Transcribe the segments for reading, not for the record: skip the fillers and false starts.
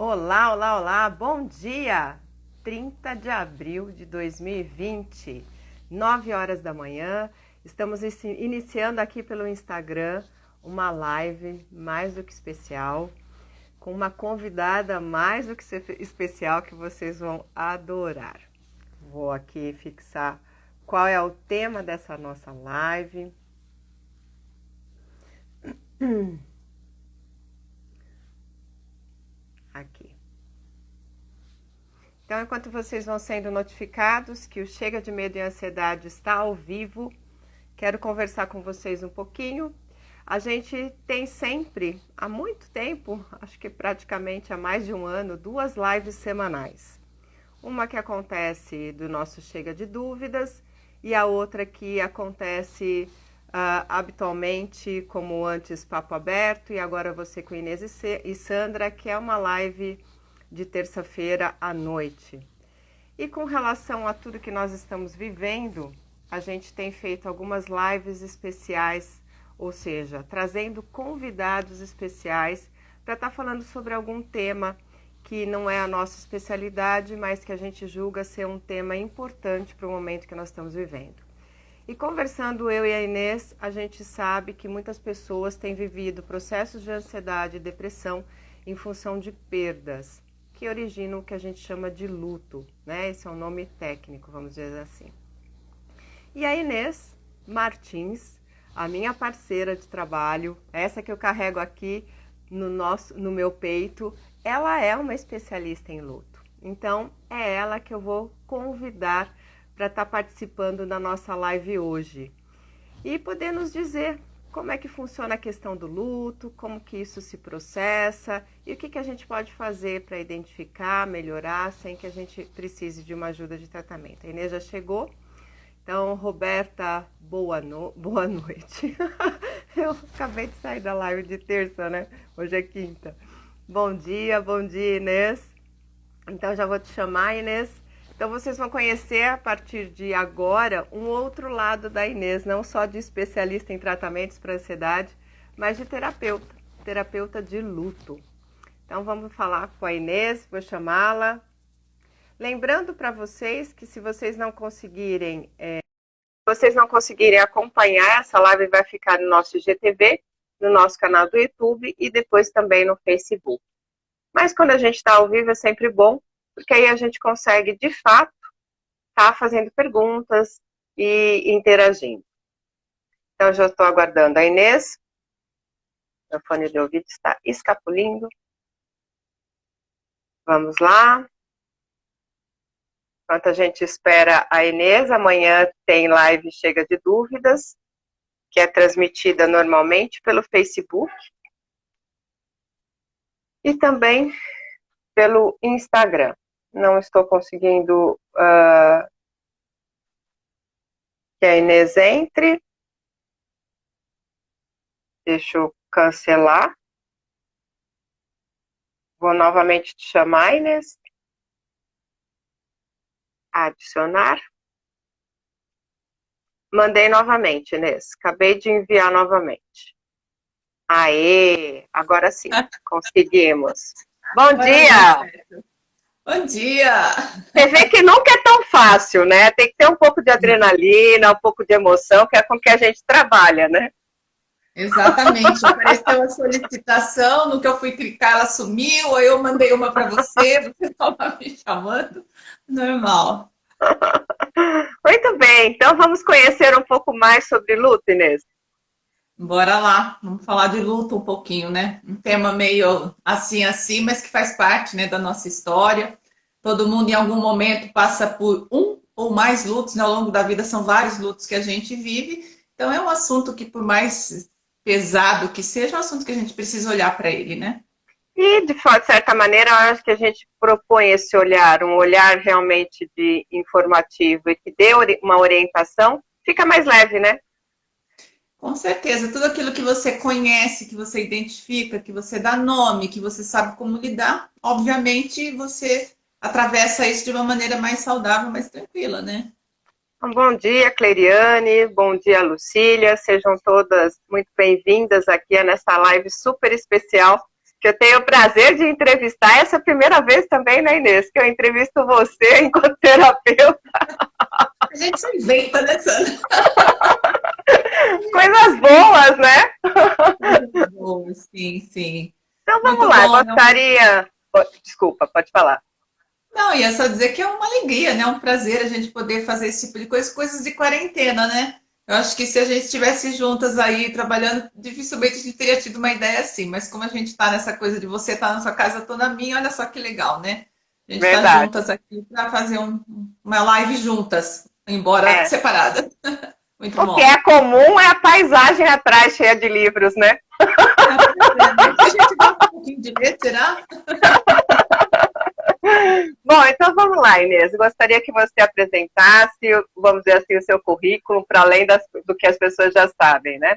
Olá, olá, olá, bom dia! 30 de abril de 2020, 9 horas da manhã, estamos iniciando aqui pelo Instagram uma live mais do que especial, com uma convidada mais do que especial que vocês vão adorar. Vou aqui fixar qual é o tema dessa nossa live. Aqui. Então, enquanto vocês vão sendo notificados que o Chega de Medo e Ansiedade está ao vivo, quero conversar com vocês um pouquinho. A gente tem sempre, há muito tempo, acho que praticamente há mais de um ano, 2 lives semanais. Uma que acontece do nosso Chega de Dúvidas e a outra que acontece habitualmente, como antes Papo Aberto, e agora você com Inês e Sandra, que é uma live de terça-feira à noite. E com relação a tudo que nós estamos vivendo, a gente tem feito algumas lives especiais, ou seja, trazendo convidados especiais para estar falando sobre algum tema que não é a nossa especialidade, mas que a gente julga ser um tema importante para o momento que nós estamos vivendo. E conversando eu e a Inês, a gente sabe que muitas pessoas têm vivido processos de ansiedade e depressão em função de perdas, que originam o que a gente chama de luto, né? Esse é um nome técnico, vamos dizer assim. E a Inês Martins, a minha parceira de trabalho, essa que eu carrego aqui no meu peito, ela é uma especialista em luto. Então, é ela que eu vou convidar para estar participando da nossa live hoje. E poder nos dizer como é que funciona a questão do luto, como que isso se processa e o que a gente pode fazer para identificar, melhorar, sem que a gente precise de uma ajuda de tratamento. A Inês já chegou. Então, Roberta, boa noite. Eu acabei de sair da live de terça, né? Hoje é quinta. Bom dia, Inês. Então, já vou te chamar, Inês. Então, vocês vão conhecer, a partir de agora, um outro lado da Inês, não só de especialista em tratamentos para ansiedade, mas de terapeuta de luto. Então, vamos falar com a Inês, vou chamá-la. Lembrando para vocês que se vocês não conseguirem acompanhar, essa live vai ficar no nosso IGTV, no nosso canal do YouTube e depois também no Facebook. Mas quando a gente está ao vivo é sempre bom, porque aí a gente consegue, de fato, estar fazendo perguntas e interagindo. Então, já estou aguardando a Inês. Meu fone de ouvido está escapulindo. Vamos lá. Enquanto a gente espera a Inês, amanhã tem live Chega de Dúvidas, que é transmitida normalmente pelo Facebook e também pelo Instagram. Não estou conseguindo que a Inês entre. Deixa eu cancelar. Vou novamente te chamar, Inês. Adicionar. Mandei novamente, Inês. Acabei de enviar novamente. Aê! Agora sim, conseguimos. Bom dia! Bom dia! Você vê que nunca é tão fácil, né? Tem que ter um pouco de adrenalina, um pouco de emoção, que é com que a gente trabalha, né? Exatamente, apareceu a solicitação, no que eu fui clicar ela sumiu, aí eu mandei uma para você estava me chamando, normal. Muito bem, então vamos conhecer um pouco mais sobre luto, Inês. Bora lá, vamos falar de luto um pouquinho, né? Um tema meio assim, mas que faz parte, né, da nossa história. Todo mundo em algum momento passa por um ou mais lutos, né? Ao longo da vida são vários lutos que a gente vive. Então é um assunto que, por mais pesado que seja, é um assunto que a gente precisa olhar para ele, né? E, de certa maneira, eu acho que a gente propõe esse olhar, um olhar realmente de informativo e que dê uma orientação, fica mais leve, né? Com certeza, tudo aquilo que você conhece, que você identifica, que você dá nome, que você sabe como lidar, obviamente você atravessa isso de uma maneira mais saudável, mais tranquila, né? Bom dia, Cleiriane, bom dia, Lucília, sejam todas muito bem-vindas aqui nessa live super especial que eu tenho o prazer de entrevistar. Essa é a primeira vez também, né, Inês, que eu entrevisto você enquanto terapeuta. A gente se inventa, né, Sandra? Coisas boas, né? Muito bom, sim, sim. Então vamos Muito lá, bom, não? gostaria. Desculpa, pode falar. Não, ia só dizer que é uma alegria, né? Um prazer a gente poder fazer esse tipo de coisa, coisas de quarentena, né? Eu acho que se a gente estivesse juntas aí trabalhando, dificilmente a gente teria tido uma ideia assim. Mas como a gente está nessa coisa de você estar na sua casa, eu tô na minha, olha só que legal, né? A gente está Verdade. juntas aqui para fazer uma live juntas, embora É. separada. Muito O que é bom. comum é a paisagem atrás cheia de livros, né? Ah, pois é, né? A gente gosta um pouquinho de ler, será? Bom, então vamos lá, Inês. Gostaria que você apresentasse, vamos dizer assim, o seu currículo, para além do que as pessoas já sabem, né?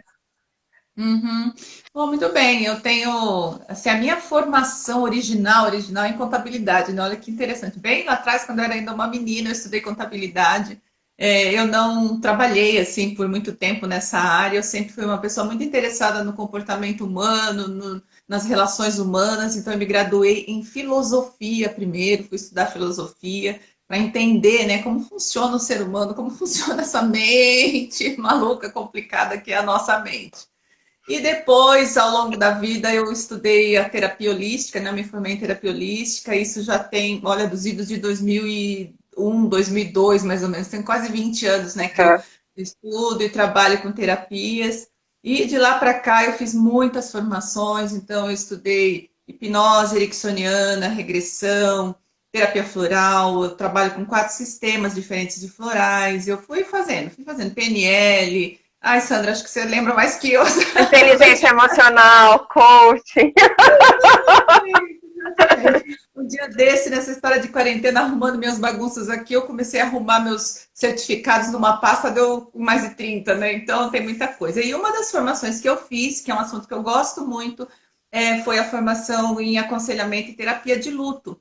Uhum. Bom, muito bem. Eu tenho, assim, a minha formação original é em contabilidade, né? Olha que interessante. Bem lá atrás, quando eu era ainda uma menina, eu estudei contabilidade. Eu não trabalhei, assim, por muito tempo nessa área. Eu sempre fui uma pessoa muito interessada no comportamento humano, nas relações humanas. Então, eu me graduei em filosofia primeiro, fui estudar filosofia para entender, né, como funciona o ser humano, como funciona essa mente maluca, complicada que é a nossa mente. E depois, ao longo da vida, eu estudei a terapia holística, né? Me formei em terapia holística. Isso já tem, olha, dos idos de 2001, 2002, mais ou menos. Tem quase 20 anos, né, que eu Uhum. estudo e trabalho com terapias. E de lá para cá eu fiz muitas formações. Então, eu estudei hipnose ericksoniana, regressão, terapia floral. Eu trabalho com 4 sistemas diferentes de florais. Eu fui fazendo PNL. Ai, Sandra, acho que você lembra mais que eu. Inteligência emocional, coaching. Exatamente. Um dia desse, nessa história de quarentena, arrumando minhas bagunças aqui, eu comecei a arrumar meus certificados numa pasta, deu mais de 30, né? Então tem muita coisa. E uma das formações que eu fiz, que é um assunto que eu gosto muito, foi a formação em aconselhamento e terapia de luto,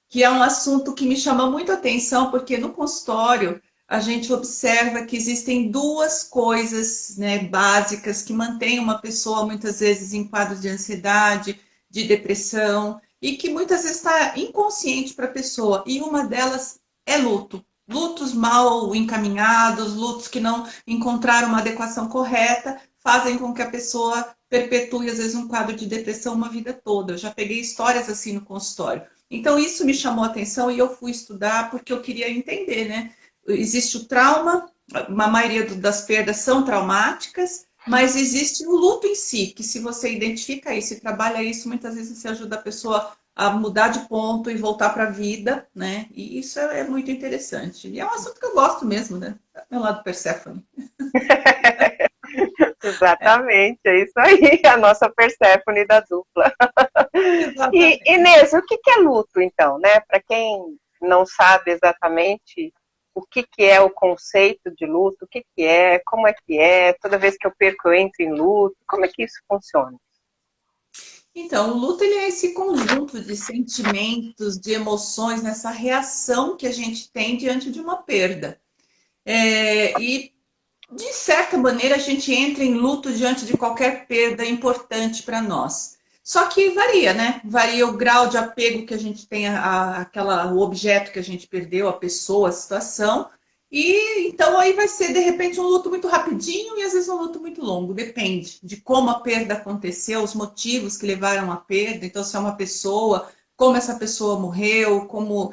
que é um assunto que me chama muito a atenção, porque no consultório a gente observa que existem duas coisas, né, básicas que mantêm uma pessoa muitas vezes em quadros de ansiedade, de depressão, e que muitas vezes está inconsciente para a pessoa. E uma delas é luto. Lutos mal encaminhados, lutos que não encontraram uma adequação correta, fazem com que a pessoa perpetue, às vezes, um quadro de depressão uma vida toda. Eu já peguei histórias assim no consultório. Então, isso me chamou a atenção e eu fui estudar porque eu queria entender, né? Existe o trauma, a maioria das perdas são traumáticas, mas existe o luto em si, que se você identifica isso e trabalha isso, muitas vezes você ajuda a pessoa a mudar de ponto e voltar para a vida, né? E isso é muito interessante. E é um assunto que eu gosto mesmo, né? É meu lado Perséfone. Exatamente, é isso aí, a nossa Perséfone da dupla. E, Exatamente. Inês, o que é luto, então, né? Para quem não sabe exatamente o que é o conceito de luto, o que é, como é que é, toda vez que eu perco, eu entro em luto, como é que isso funciona? Então, o luto ele é esse conjunto de sentimentos, de emoções, nessa reação que a gente tem diante de uma perda. E, de certa maneira, a gente entra em luto diante de qualquer perda importante para nós. Só que varia, né? Varia o grau de apego que a gente tem o objeto que a gente perdeu, a pessoa, a situação. E então aí vai ser, de repente, um luto muito rapidinho e às vezes um luto muito longo. Depende de como a perda aconteceu, os motivos que levaram à perda. Então, se é uma pessoa, como essa pessoa morreu, como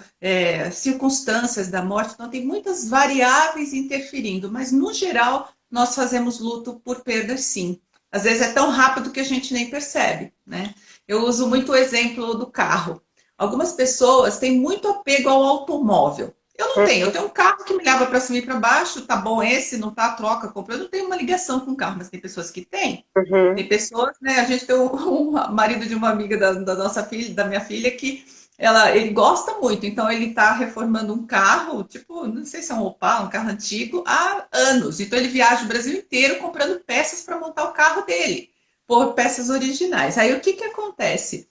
circunstâncias da morte. Então, tem muitas variáveis interferindo, mas no geral, nós fazemos luto por perdas, sim. Às vezes é tão rápido que a gente nem percebe, né? Eu uso muito o exemplo do carro. Algumas pessoas têm muito apego ao automóvel. Eu não tenho, eu tenho um carro que me leva para cima e para baixo, tá bom esse, não tá, troca, compra. Eu não tenho uma ligação com o carro, mas tem pessoas que têm. Uhum. Tem pessoas, né? A gente tem um marido de uma amiga da nossa filha, da minha filha, que ele gosta muito, então ele está reformando um carro, tipo, não sei se é um Opala, um carro antigo, há anos. Então ele viaja o Brasil inteiro comprando peças para montar o carro dele, por peças originais. Aí o que acontece?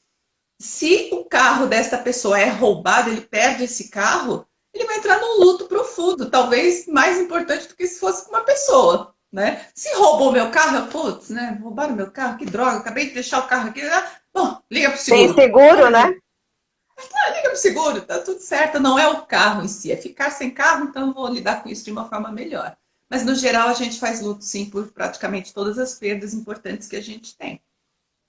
Se o carro desta pessoa é roubado, ele perde esse carro, ele vai entrar num luto profundo, talvez mais importante do que se fosse com uma pessoa. né? Se roubou meu carro, putz, né? Roubaram meu carro, que droga, acabei de deixar o carro aqui. Bom, liga pro Tem seguro. seguro, né? Liga pro seguro, tá tudo certo. Não é o carro em si, é ficar sem carro, então eu vou lidar com isso de uma forma melhor. Mas no geral a gente faz luto sim por praticamente todas as perdas importantes que a gente tem.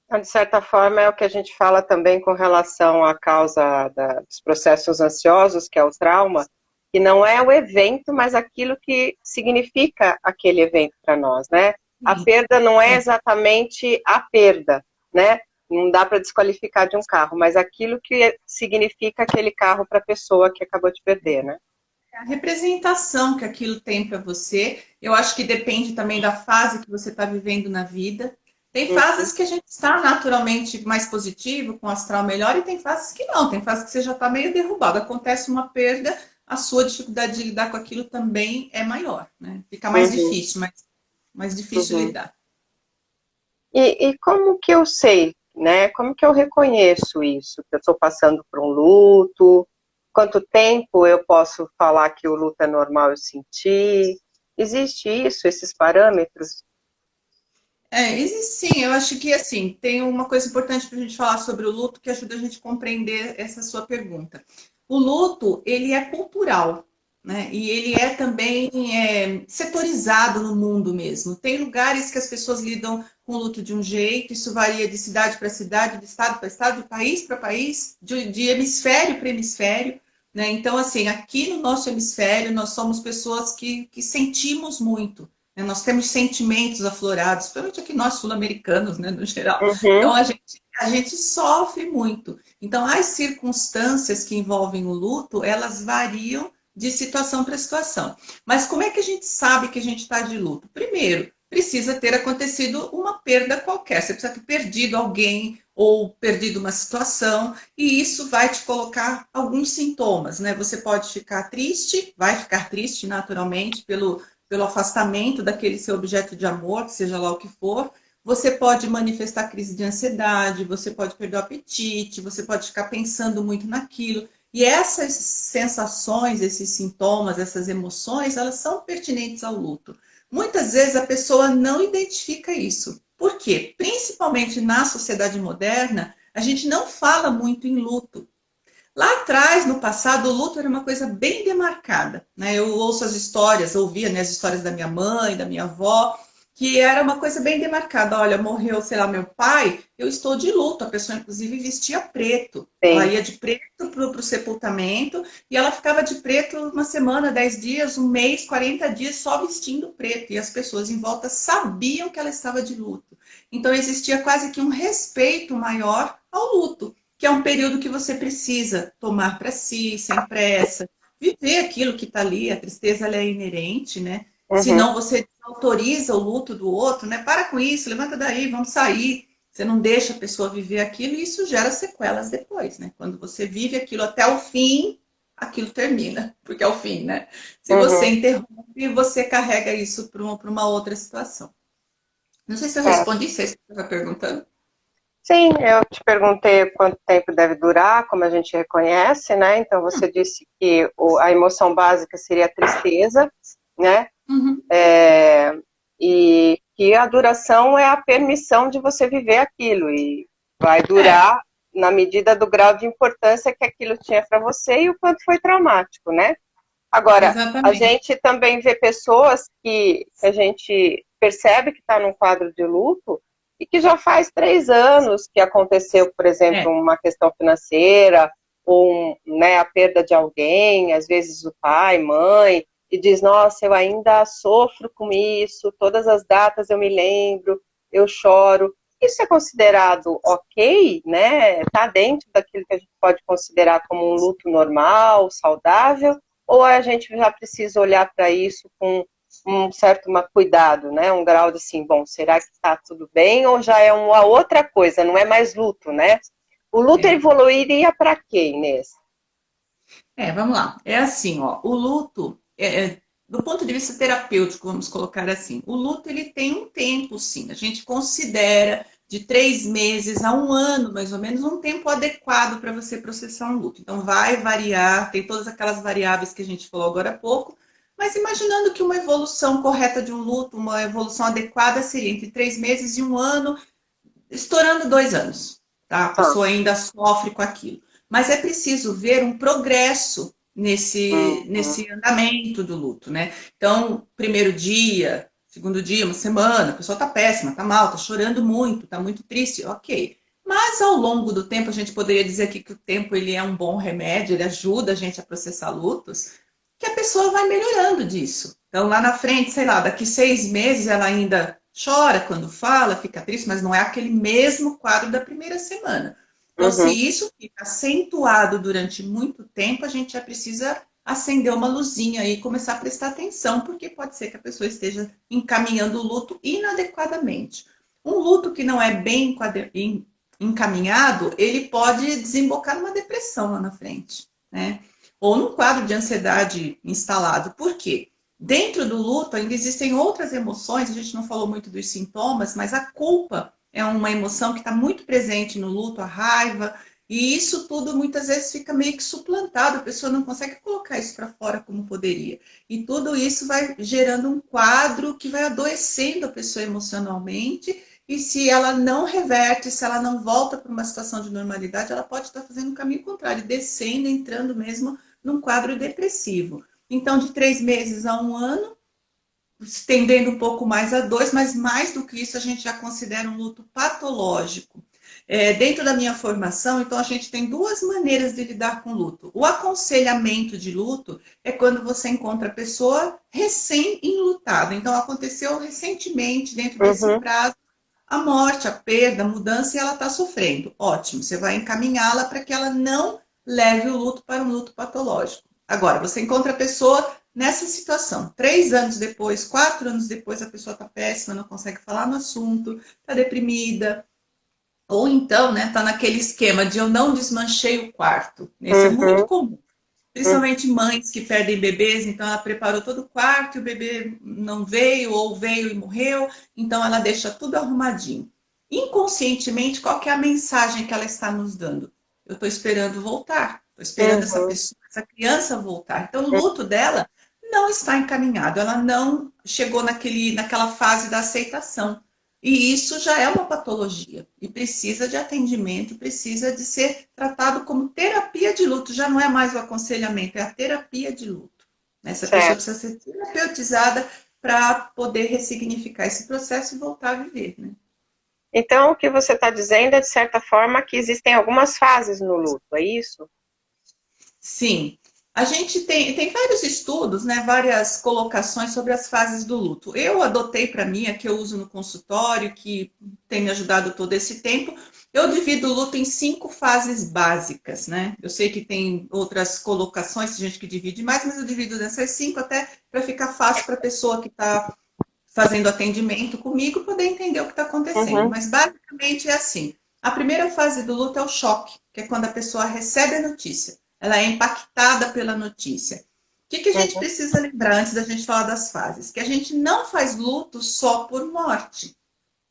Então, de certa forma, é o que a gente fala também com relação à causa dos processos ansiosos, que é o trauma, que não é o evento, mas aquilo que significa aquele evento para nós, né? A Sim, perda não é é. exatamente a perda, né? Não dá para desqualificar de um carro, mas aquilo que significa aquele carro para a pessoa que acabou de perder, né? A representação que aquilo tem para você, eu acho que depende também da fase que você está vivendo na vida. Tem Uhum, fases que a gente está naturalmente mais positivo, com astral melhor, e tem fases que não, tem fases que você já está meio derrubado. Acontece uma perda, a sua dificuldade de lidar com aquilo também é maior, né? Fica mais uhum, difícil, mais difícil uhum. lidar. E como que eu sei, né? Como que eu reconheço isso? Que eu estou passando por um luto? Quanto tempo eu posso falar que o luto é normal eu sentir? Existe isso, esses parâmetros? Existe sim, eu acho que assim, tem uma coisa importante para a gente falar sobre o luto que ajuda a gente a compreender essa sua pergunta. O luto, ele é cultural, né? E ele é também setorizado no mundo mesmo. Tem lugares que as pessoas lidam com o luto de um jeito, isso varia de cidade para cidade, de estado para estado, de país para país, de hemisfério para hemisfério. Né? Então, assim, aqui no nosso hemisfério, nós somos pessoas que sentimos muito. Né? Nós temos sentimentos aflorados, principalmente aqui nós sul-americanos, né, no geral. Uhum, Então a gente sofre muito. Então as circunstâncias que envolvem o luto, elas variam de situação para situação. Mas como é que a gente sabe que a gente está de luto? Primeiro, precisa ter acontecido uma perda qualquer. Você precisa ter perdido alguém ou perdido uma situação, e isso vai te colocar alguns sintomas, né? Você pode ficar triste, vai ficar triste naturalmente pelo afastamento daquele seu objeto de amor, seja lá o que for. Você pode manifestar crise de ansiedade, você pode perder o apetite, você pode ficar pensando muito naquilo. E essas sensações, esses sintomas, essas emoções, elas são pertinentes ao luto. Muitas vezes a pessoa não identifica isso. Por quê? Principalmente na sociedade moderna, a gente não fala muito em luto. Lá atrás, no passado, o luto era uma coisa bem demarcada, né? Eu ouço as histórias, ouvia, né, as histórias da minha mãe, da minha avó, que era uma coisa bem demarcada. Olha, morreu, sei lá, meu pai, eu estou de luto. A pessoa, inclusive, vestia preto. Ela sim. ia de preto para o sepultamento e ela ficava de preto uma semana, 10 dias, um mês, 40 dias só vestindo preto. E as pessoas em volta sabiam que ela estava de luto. Então existia quase que um respeito maior ao luto, que é um período que você precisa tomar para si, sem pressa, viver aquilo que está ali, a tristeza ela é inerente, né? Uhum. Senão você autoriza o luto do outro, né? Para com isso, levanta daí, vamos sair. Você não deixa a pessoa viver aquilo e isso gera sequelas depois, né? Quando você vive aquilo até o fim, aquilo termina, porque é o fim, né? Se você Uhum. interrompe, você carrega isso para uma outra situação. Não sei se eu É. respondi, se você estava perguntando. Sim, eu te perguntei quanto tempo deve durar, como a gente reconhece, né? Então você disse que a emoção básica seria a tristeza, né? Uhum. É, e que a duração é a permissão de você viver aquilo e vai É, durar na medida do grau de importância que aquilo tinha para você e o quanto foi traumático, né? Agora, a exatamente. gente também vê pessoas que a gente percebe que está num quadro de luto e que já faz 3 anos que aconteceu, por exemplo, É. uma questão financeira ou né, a perda de alguém, às vezes o pai, mãe, e diz, nossa, eu ainda sofro com isso, todas as datas eu me lembro, eu choro. Isso é considerado ok, né? Está dentro daquilo que a gente pode considerar como um luto normal, saudável, ou a gente já precisa olhar para isso com um certo cuidado, né? Um grau de assim, bom, será que está tudo bem? Ou já é uma outra coisa, não é mais luto, né? O luto É. evoluiria para quê, Inês? Vamos lá. É assim, ó, o luto, do ponto de vista terapêutico, vamos colocar assim, o luto ele tem um tempo, sim. A gente considera de 3 meses a um ano, mais ou menos, um tempo adequado para você processar um luto. Então, vai variar, tem todas aquelas variáveis que a gente falou agora há pouco, Mas imaginando que uma evolução correta de um luto, uma evolução adequada seria entre 3 meses e um ano, estourando 2 anos, tá? A Tá. pessoa ainda sofre com aquilo. Mas é preciso ver um progresso Uhum. nesse andamento do luto, né? Então, primeiro dia, segundo dia, uma semana, a pessoa tá péssima, tá mal, tá chorando muito, tá muito triste, ok. Mas ao longo do tempo, a gente poderia dizer aqui que o tempo ele é um bom remédio, ele ajuda a gente a processar lutos, que a pessoa vai melhorando disso. Então, lá na frente, sei lá, daqui 6 meses ela ainda chora quando fala, fica triste, mas não é aquele mesmo quadro da primeira semana. Então, se Uhum. isso fica acentuado durante muito tempo, a gente já precisa acender uma luzinha e começar a prestar atenção, porque pode ser que a pessoa esteja encaminhando o luto inadequadamente. Um luto que não é bem encaminhado, ele pode desembocar numa depressão lá na frente, né? Ou num quadro de ansiedade instalado. Por quê? Dentro do luto ainda existem outras emoções, a gente não falou muito dos sintomas, mas a culpa é uma emoção que está muito presente no luto, a raiva, e isso tudo muitas vezes fica meio que suplantado, a pessoa não consegue colocar isso para fora como poderia. E tudo isso vai gerando um quadro que vai adoecendo a pessoa emocionalmente, e se ela não reverte, se ela não volta para uma situação de normalidade, ela pode estar fazendo o caminho contrário, descendo, entrando mesmo num quadro depressivo. Então, de 3 meses a um ano, estendendo um pouco mais a 2, mas mais do que isso, a gente já considera um luto patológico. Dentro da minha formação, então, a gente tem duas maneiras de lidar com o luto. O aconselhamento de luto é quando você encontra a pessoa recém-enlutada. Então, aconteceu recentemente, dentro desse Uhum. prazo, a morte, a perda, a mudança, e ela está sofrendo. Ótimo, você vai encaminhá-la para que ela não leve o luto para um luto patológico. Agora, você encontra a pessoa nessa situação. 3 anos depois, 4 anos depois, a pessoa está péssima, não consegue falar no assunto, está deprimida. Ou então, né, tá naquele esquema de eu não desmanchei o quarto. Esse é muito Uhum. comum. Uhum. Principalmente mães que perdem bebês, então ela preparou todo o quarto e o bebê não veio, ou veio e morreu, então ela deixa tudo arrumadinho. Inconscientemente, qual que é a mensagem que ela está nos dando? Eu estou esperando voltar, estou esperando essa Uhum. pessoa, essa criança voltar. Então, o Uhum. luto dela não está encaminhado, ela não chegou naquela fase da aceitação. E isso já é uma patologia e precisa de atendimento, precisa de ser tratado como terapia de luto. Já não é mais o aconselhamento, é a terapia de luto. Essa pessoa Certo. precisa ser terapeutizada para poder ressignificar esse processo e voltar a viver, né? Então, o que você está dizendo é, de certa forma, que existem algumas fases no luto, é isso? Sim, a gente tem vários estudos, né, várias colocações sobre as fases do luto. Eu adotei para mim, a que eu uso no consultório, que tem me ajudado todo esse tempo. Eu divido o luto em 5 fases básicas, né? Eu sei que tem outras colocações, tem gente que divide mais, mas eu divido nessas 5 até para ficar fácil para a pessoa que está fazendo atendimento comigo poder entender o que está acontecendo. Uhum. Mas basicamente é assim: a primeira fase do luto é o choque, que é quando a pessoa recebe a notícia, ela é impactada pela notícia. O que a gente Uhum. precisa lembrar antes da gente falar das fases? Que a gente não faz luto só por morte.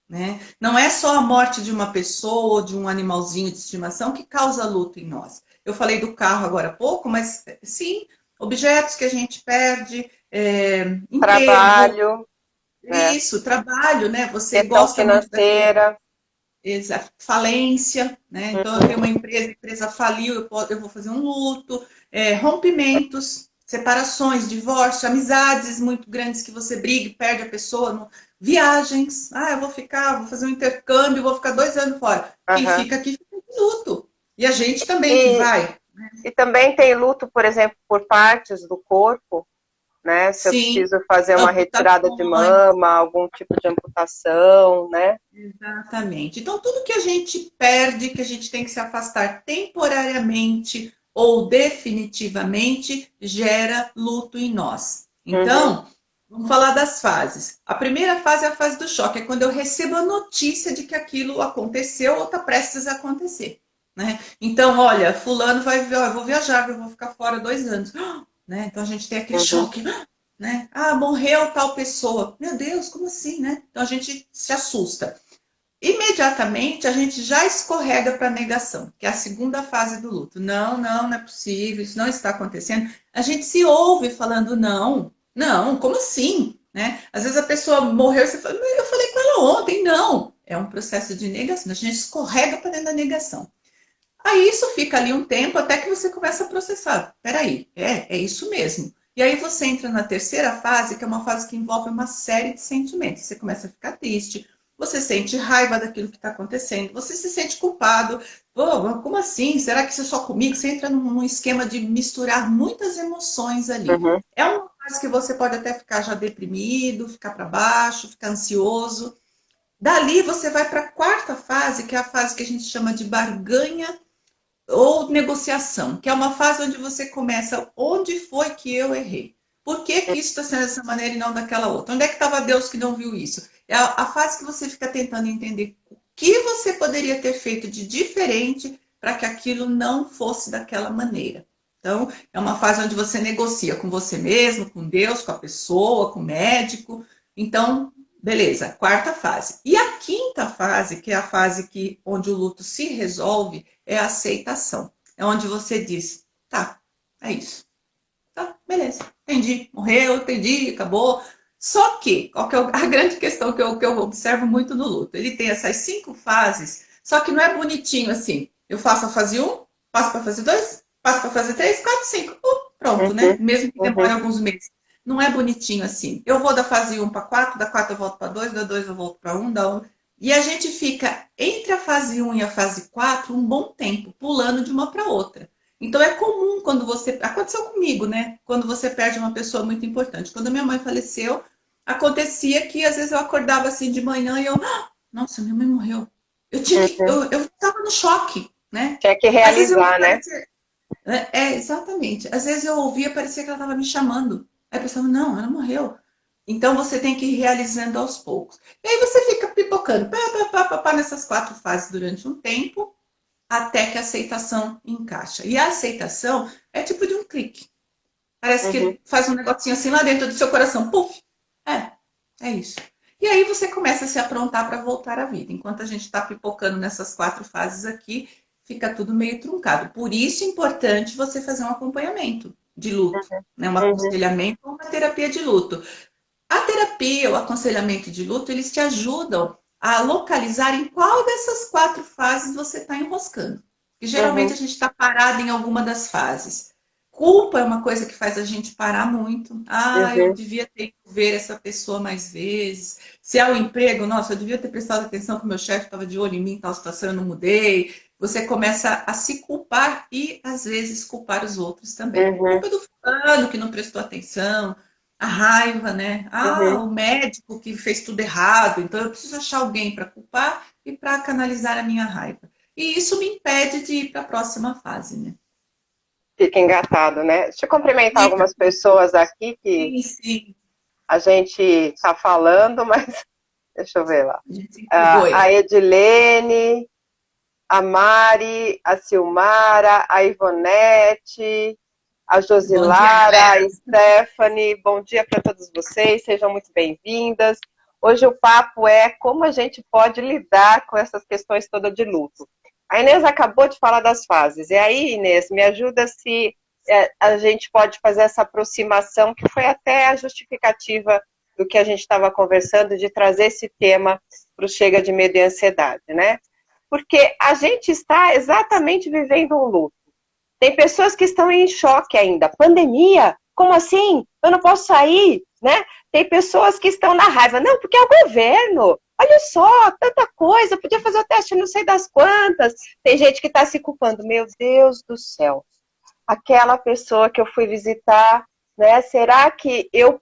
Né? Não é só a morte de uma pessoa ou de um animalzinho de estimação que causa luto em nós. Eu falei do carro agora há pouco, mas sim, objetos que a gente perde, emprego, Trabalho, né? isso, trabalho, né? Você Questão gosta muito daquele, financeira. falência, né? Então eu tenho uma empresa, a empresa faliu, eu vou fazer um luto, rompimentos, separações, divórcio, amizades muito grandes que você briga e perde a pessoa, viagens, eu vou fazer um intercâmbio, vou ficar 2 anos fora. Quem Aham. fica aqui fica de luto. E a gente também que E, vai. e também tem luto, por exemplo, por partes do corpo, né? Se eu Sim, preciso fazer uma retirada de amputações. mama, algum tipo de amputação, né? Exatamente. Então, tudo que a gente perde, que a gente tem que se afastar temporariamente ou definitivamente, gera luto em nós. Uhum. Então, vamos falar das fases. A primeira fase é a fase do choque, é quando eu recebo a notícia de que aquilo aconteceu ou está prestes a acontecer. Né? Então, olha, fulano vai, eu vou viajar, eu vou ficar fora 2 anos. Né? Então, a gente tem aquele Uhum. choque, né? Morreu tal pessoa. Meu Deus, como assim, né? Então, a gente se assusta. Imediatamente a gente já escorrega para a negação, que é a segunda fase do luto. Não, não, não é possível, isso não está acontecendo. A gente se ouve falando não. Não, como assim? Né? Às vezes a pessoa morreu e você fala, "Mas eu falei com ela ontem. Não, é um processo de negação. A gente escorrega para dentro da negação. Aí isso fica ali um tempo até que você começa a processar. Peraí, é isso mesmo. E aí você entra na terceira fase, que é uma fase que envolve uma série de sentimentos. Você começa a ficar triste, você sente raiva daquilo que está acontecendo, você se sente culpado. Pô, como assim? Será que isso é só comigo? Você entra num esquema de misturar muitas emoções ali. Uhum. É uma fase que você pode até ficar já deprimido, ficar para baixo, ficar ansioso. Dali você vai para a quarta fase, que é a fase que a gente chama de barganha ou negociação, que é uma fase onde você começa onde foi que eu errei? Por que, que isso está sendo dessa maneira e não daquela outra? Onde é que estava Deus que não viu isso? É a fase que você fica tentando entender o que você poderia ter feito de diferente para que aquilo não fosse daquela maneira. Então, é uma fase onde você negocia com você mesmo, com Deus, com a pessoa, com o médico. Então, beleza, quarta fase. E a quinta fase, que é a fase onde o luto se resolve, é a aceitação. É onde você diz, tá, é isso. Tá, beleza, entendi, morreu, entendi, acabou. Só que, qual que é a grande questão que eu observo muito no luto? Ele tem essas 5 fases, só que não é bonitinho assim. Eu faço a fase 1, passo para a fase 2, passo para a fase 3, 4, 5. Pronto, né? Uhum. Mesmo que demore Uhum. alguns meses. Não é bonitinho assim. Eu vou da fase 1 para 4, da 4 eu volto para 2, da 2 eu volto para 1, da 1. E a gente fica entre a fase 1 e a fase 4 um bom tempo, pulando de uma para outra. Então é comum quando você. Aconteceu comigo, né? Quando você perde uma pessoa muito importante. Quando a minha mãe faleceu, acontecia que às vezes eu acordava assim de manhã e eu. Nossa, minha mãe morreu. Eu tinha que. Uhum. Eu tava no choque, né? Tinha que Às vezes eu realizar, né? parecia. Exatamente. Às vezes eu ouvia, parecia que ela estava me chamando. Aí eu pensava, não, ela morreu. Então você tem que ir realizando aos poucos. E aí você fica pipocando nessas 4 fases durante um tempo até que a aceitação encaixa. E a aceitação é tipo de um clique. Parece Uhum. que faz um negocinho assim lá dentro do seu coração. Puf! É isso. E aí você começa a se aprontar para voltar à vida. Enquanto a gente está pipocando nessas 4 fases aqui, fica tudo meio truncado. Por isso é importante você fazer um acompanhamento de luto, né? Um Uhum. aconselhamento ou uma terapia de luto. A terapia, o aconselhamento de luto, eles te ajudam a localizar em qual dessas 4 fases você está enroscando. E geralmente Uhum. a gente está parado em alguma das fases. Culpa é uma coisa que faz a gente parar muito. Ah, eu Uhum. devia ter que ver essa pessoa mais vezes. Se é o emprego, nossa, eu devia ter prestado atenção que o meu chefe estava de olho em mim em tal situação, eu não mudei. Você começa a se culpar e, às vezes, culpar os outros também. Uhum. Culpa do fulano que não prestou atenção, a raiva, né? Ah, Uhum. o médico que fez tudo errado, então eu preciso achar alguém para culpar e para canalizar a minha raiva. E isso me impede de ir para a próxima fase, né? Fica engatado, né? Deixa eu cumprimentar Fica, algumas pessoas aqui que sim, sim. a gente está falando, mas deixa eu ver lá. A gente se empolgou A aí. Edilene, a Mari, a Silmara, a Ivonete, a Bom dia, Josilara, galera. a Stephanie. Bom dia para todos vocês, sejam muito bem-vindas. Hoje o papo é como a gente pode lidar com essas questões todas de luto. A Inês acabou de falar das fases. E aí, Inês, me ajuda se a gente pode fazer essa aproximação, que foi até a justificativa do que a gente estava conversando, de trazer esse tema para o Chega de Medo e Ansiedade, né? Porque a gente está exatamente vivendo um luto. Tem pessoas que estão em choque ainda. Pandemia? Como assim? Eu não posso sair, né? Tem pessoas que estão na raiva. Não, porque é o governo. Olha só, tanta coisa. Podia fazer o teste não sei das quantas. Tem gente que está se culpando. Meu Deus do céu. Aquela pessoa que eu fui visitar, né? Será que eu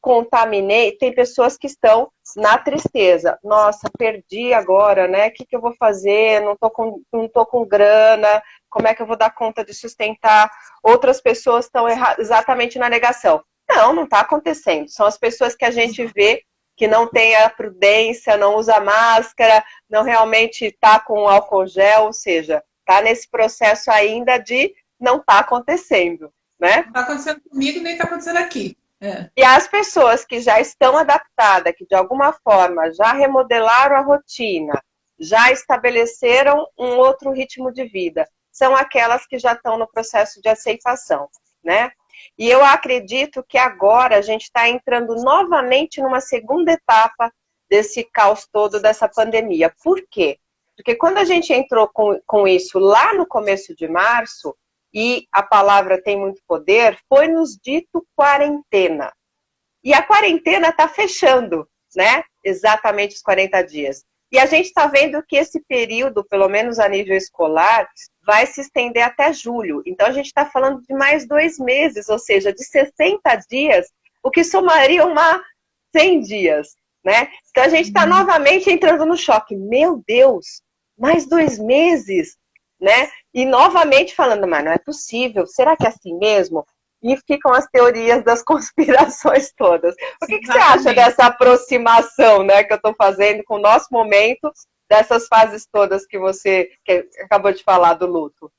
contaminei? Tem pessoas que estão na tristeza. Nossa, perdi agora, né? O que eu vou fazer? Não tô com grana. Como é que eu vou dar conta de sustentar? Outras pessoas estão exatamente na negação. Não está acontecendo. São as pessoas que a gente vê que não tem a prudência, não usa máscara, não realmente está com álcool gel, ou seja, está nesse processo ainda de não está acontecendo, né? Não está acontecendo comigo, nem está acontecendo aqui. É. E as pessoas que já estão adaptadas, que de alguma forma já remodelaram a rotina, já estabeleceram um outro ritmo de vida, são aquelas que já estão no processo de aceitação, né? E eu acredito que agora a gente está entrando novamente numa segunda etapa desse caos todo, dessa pandemia. Por quê? Porque quando a gente entrou com isso lá no começo de março, e a palavra tem muito poder, foi nos dito quarentena. E a quarentena está fechando, né? Exatamente os 40 dias. E a gente está vendo que esse período, pelo menos a nível escolar, vai se estender até julho. Então a gente está falando de mais 2 meses, ou seja, de 60 dias, o que somaria 100 dias, né? Então a gente está novamente entrando no choque. Meu Deus, mais 2 meses, né? E novamente falando, mas não é possível, será que é assim mesmo? E ficam as teorias das conspirações todas. O que você acha dessa aproximação, né, que eu estou fazendo com o nosso momento, dessas fases todas que você acabou de falar do luto?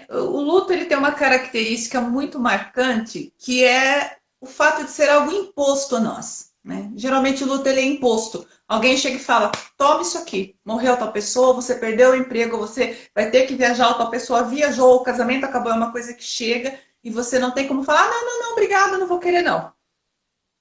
O luto ele tem uma característica muito marcante, que é o fato de ser algo imposto a nós, né? Geralmente o luto ele é imposto. Alguém chega e fala, toma isso aqui, morreu tal pessoa, você perdeu o emprego, você vai ter que viajar, tal pessoa viajou, o casamento acabou, é uma coisa que chega e você não tem como falar, não, obrigada, não vou querer não.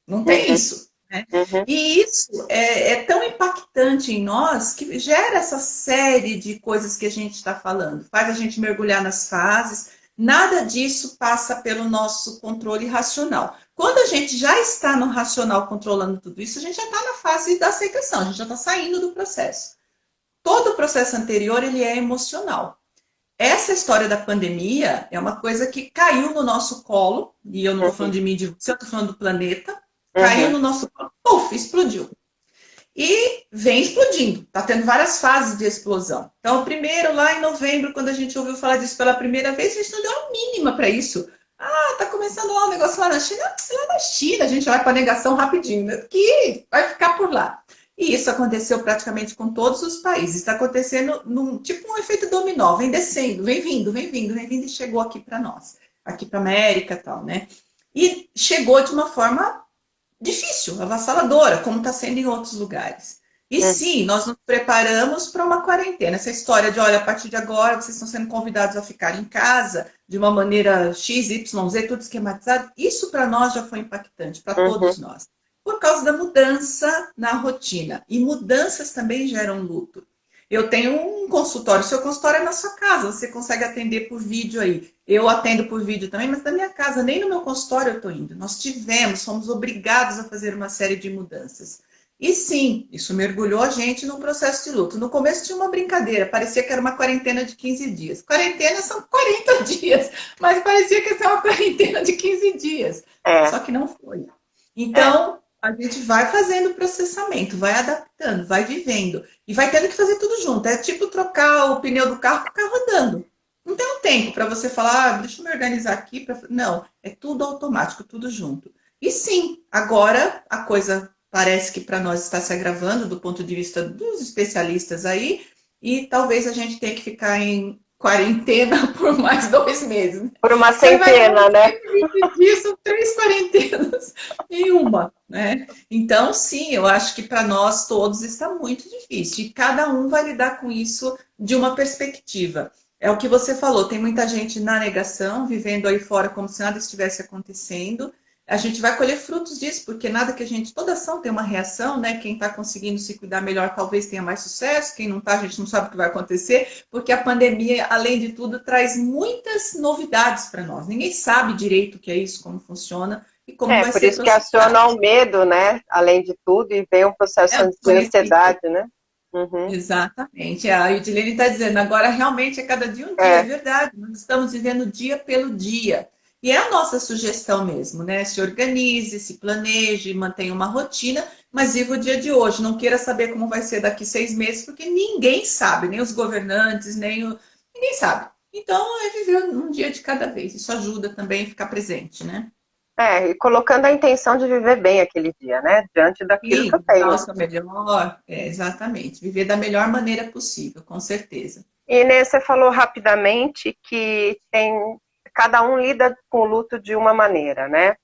Não tem isso. Né? E isso é tão impactante em nós que gera essa série de coisas que a gente está falando. Faz a gente mergulhar nas fases. Nada disso passa pelo nosso controle racional. Quando a gente já está no racional controlando tudo isso, a gente já está na fase da aceitação, a gente já está saindo do processo. Todo o processo anterior ele é emocional. Essa história da pandemia é uma coisa que caiu no nosso colo, e eu não estou falando de mim, de você, eu estou falando do planeta, caiu no nosso colo, puf, explodiu. E vem explodindo, está tendo várias fases de explosão. Então, primeiro, lá em novembro, quando a gente ouviu falar disso pela primeira vez, a gente não deu a mínima para isso. Tá começando lá um negócio lá na China, lá na China, a gente vai para a negação rapidinho, né? Que vai ficar por lá. E isso aconteceu praticamente com todos os países. Está acontecendo num tipo um efeito dominó, vem descendo, vem vindo e chegou aqui para nós, aqui para a América e tal, né? E chegou de uma forma difícil, avassaladora, como está sendo em outros lugares. E sim, nós nos preparamos para uma quarentena. Essa história de, olha, a partir de agora vocês estão sendo convidados a ficar em casa de uma maneira X, Y, Z, tudo esquematizado. Isso para nós já foi impactante, para todos nós. Por causa da mudança na rotina. E mudanças também geram luto. Eu tenho um consultório, seu consultório é na sua casa, você consegue atender por vídeo aí. Eu atendo por vídeo também, mas da minha casa, nem no meu consultório eu estou indo. Nós fomos obrigados a fazer uma série de mudanças. E sim, isso mergulhou a gente num processo de luto. No começo tinha uma brincadeira, parecia que era uma quarentena de 15 dias. Quarentena são 40 dias, mas parecia que ia ser uma quarentena de 15 dias. Só que não foi. Então, a gente vai fazendo o processamento, vai adaptando, vai vivendo. E vai tendo que fazer tudo junto. É tipo trocar o pneu do carro com o carro andando. Não tem um tempo para você falar, deixa eu me organizar aqui. Não, é tudo automático, tudo junto. E sim, agora a coisa parece que para nós está se agravando do ponto de vista dos especialistas aí. E talvez a gente tenha que ficar em quarentena por mais 2 meses. Por uma centena, né? Isso, 3 quarentenas em uma, né? Então, sim, eu acho que para nós todos está muito difícil. E cada um vai lidar com isso de uma perspectiva. É o que você falou, tem muita gente na negação, vivendo aí fora como se nada estivesse acontecendo. A gente vai colher frutos disso, porque nada que toda ação tem uma reação, né? Quem está conseguindo se cuidar melhor talvez tenha mais sucesso, quem não está, a gente não sabe o que vai acontecer, porque a pandemia, além de tudo, traz muitas novidades para nós. Ninguém sabe direito o que é isso, como funciona e como vai ser. Por isso que aciona o medo, né? Além de tudo, e vem um processo de ansiedade, né? Exatamente. A Edilene está dizendo, agora realmente é cada dia um dia, é verdade. Nós estamos vivendo dia pelo dia. E é a nossa sugestão mesmo, né? Se organize, se planeje, mantenha uma rotina, mas viva o dia de hoje. Não queira saber como vai ser daqui 6 meses, porque ninguém sabe, nem os governantes, ninguém sabe. Então, é viver um dia de cada vez. Isso ajuda também a ficar presente, né? E colocando a intenção de viver bem aquele dia, né? Diante daquilo que eu tenho. Nossa, melhor. Exatamente. Viver da melhor maneira possível, com certeza. E Inês, você falou rapidamente que cada um lida com o luto de uma maneira, né?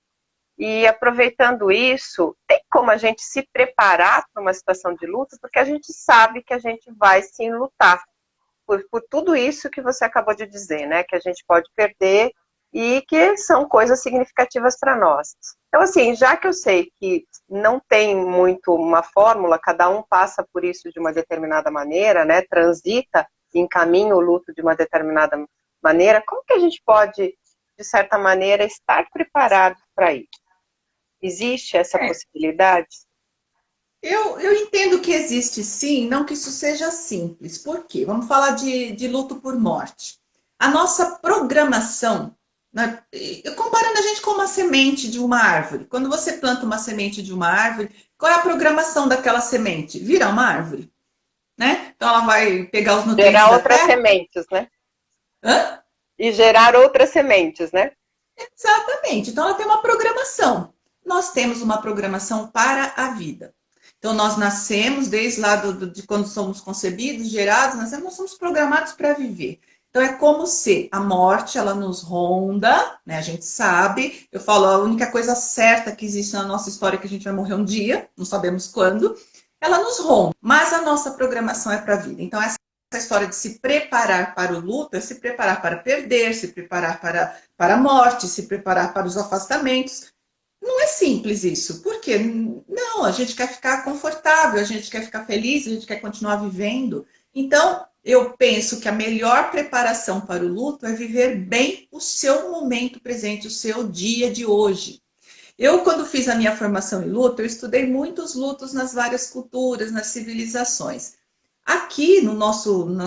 E aproveitando isso, tem como a gente se preparar para uma situação de luto? Porque a gente sabe que a gente vai sim lutar por tudo isso que você acabou de dizer, né? Que a gente pode perder e que são coisas significativas para nós. Então, assim, já que eu sei que não tem muito uma fórmula, cada um passa por isso de uma determinada maneira, né? Transita, encaminha o luto de uma determinada maneira, como que a gente pode, de certa maneira, estar preparado para isso? Existe essa possibilidade? Eu entendo que existe sim, não que isso seja simples. Por quê? Vamos falar de luto por morte. A nossa programação, né, comparando a gente com uma semente de uma árvore. Quando você planta uma semente de uma árvore, qual é a programação daquela semente? Virar uma árvore, né? Então ela vai pegar os nutrientes Gerar da outras terra. sementes, né? Hã? E gerar outras sementes, né? Exatamente. Então ela tem uma programação. Nós temos uma programação para a vida. Então nós nascemos desde lá de quando somos concebidos, gerados, nós somos programados para viver. Então é como se a morte ela nos ronda, né? A gente sabe. Eu falo a única coisa certa que existe na nossa história é que a gente vai morrer um dia, não sabemos quando. Ela nos ronda, mas a nossa programação é para a vida. Então essa história de se preparar para o luto é se preparar para perder, se preparar para a morte, se preparar para os afastamentos. Não é simples isso. Por quê? Não, a gente quer ficar confortável, a gente quer ficar feliz, a gente quer continuar vivendo. Então, eu penso que a melhor preparação para o luto é viver bem o seu momento presente, o seu dia de hoje. Eu, quando fiz a minha formação em luto, eu estudei muitos lutos nas várias culturas, nas civilizações. Aqui na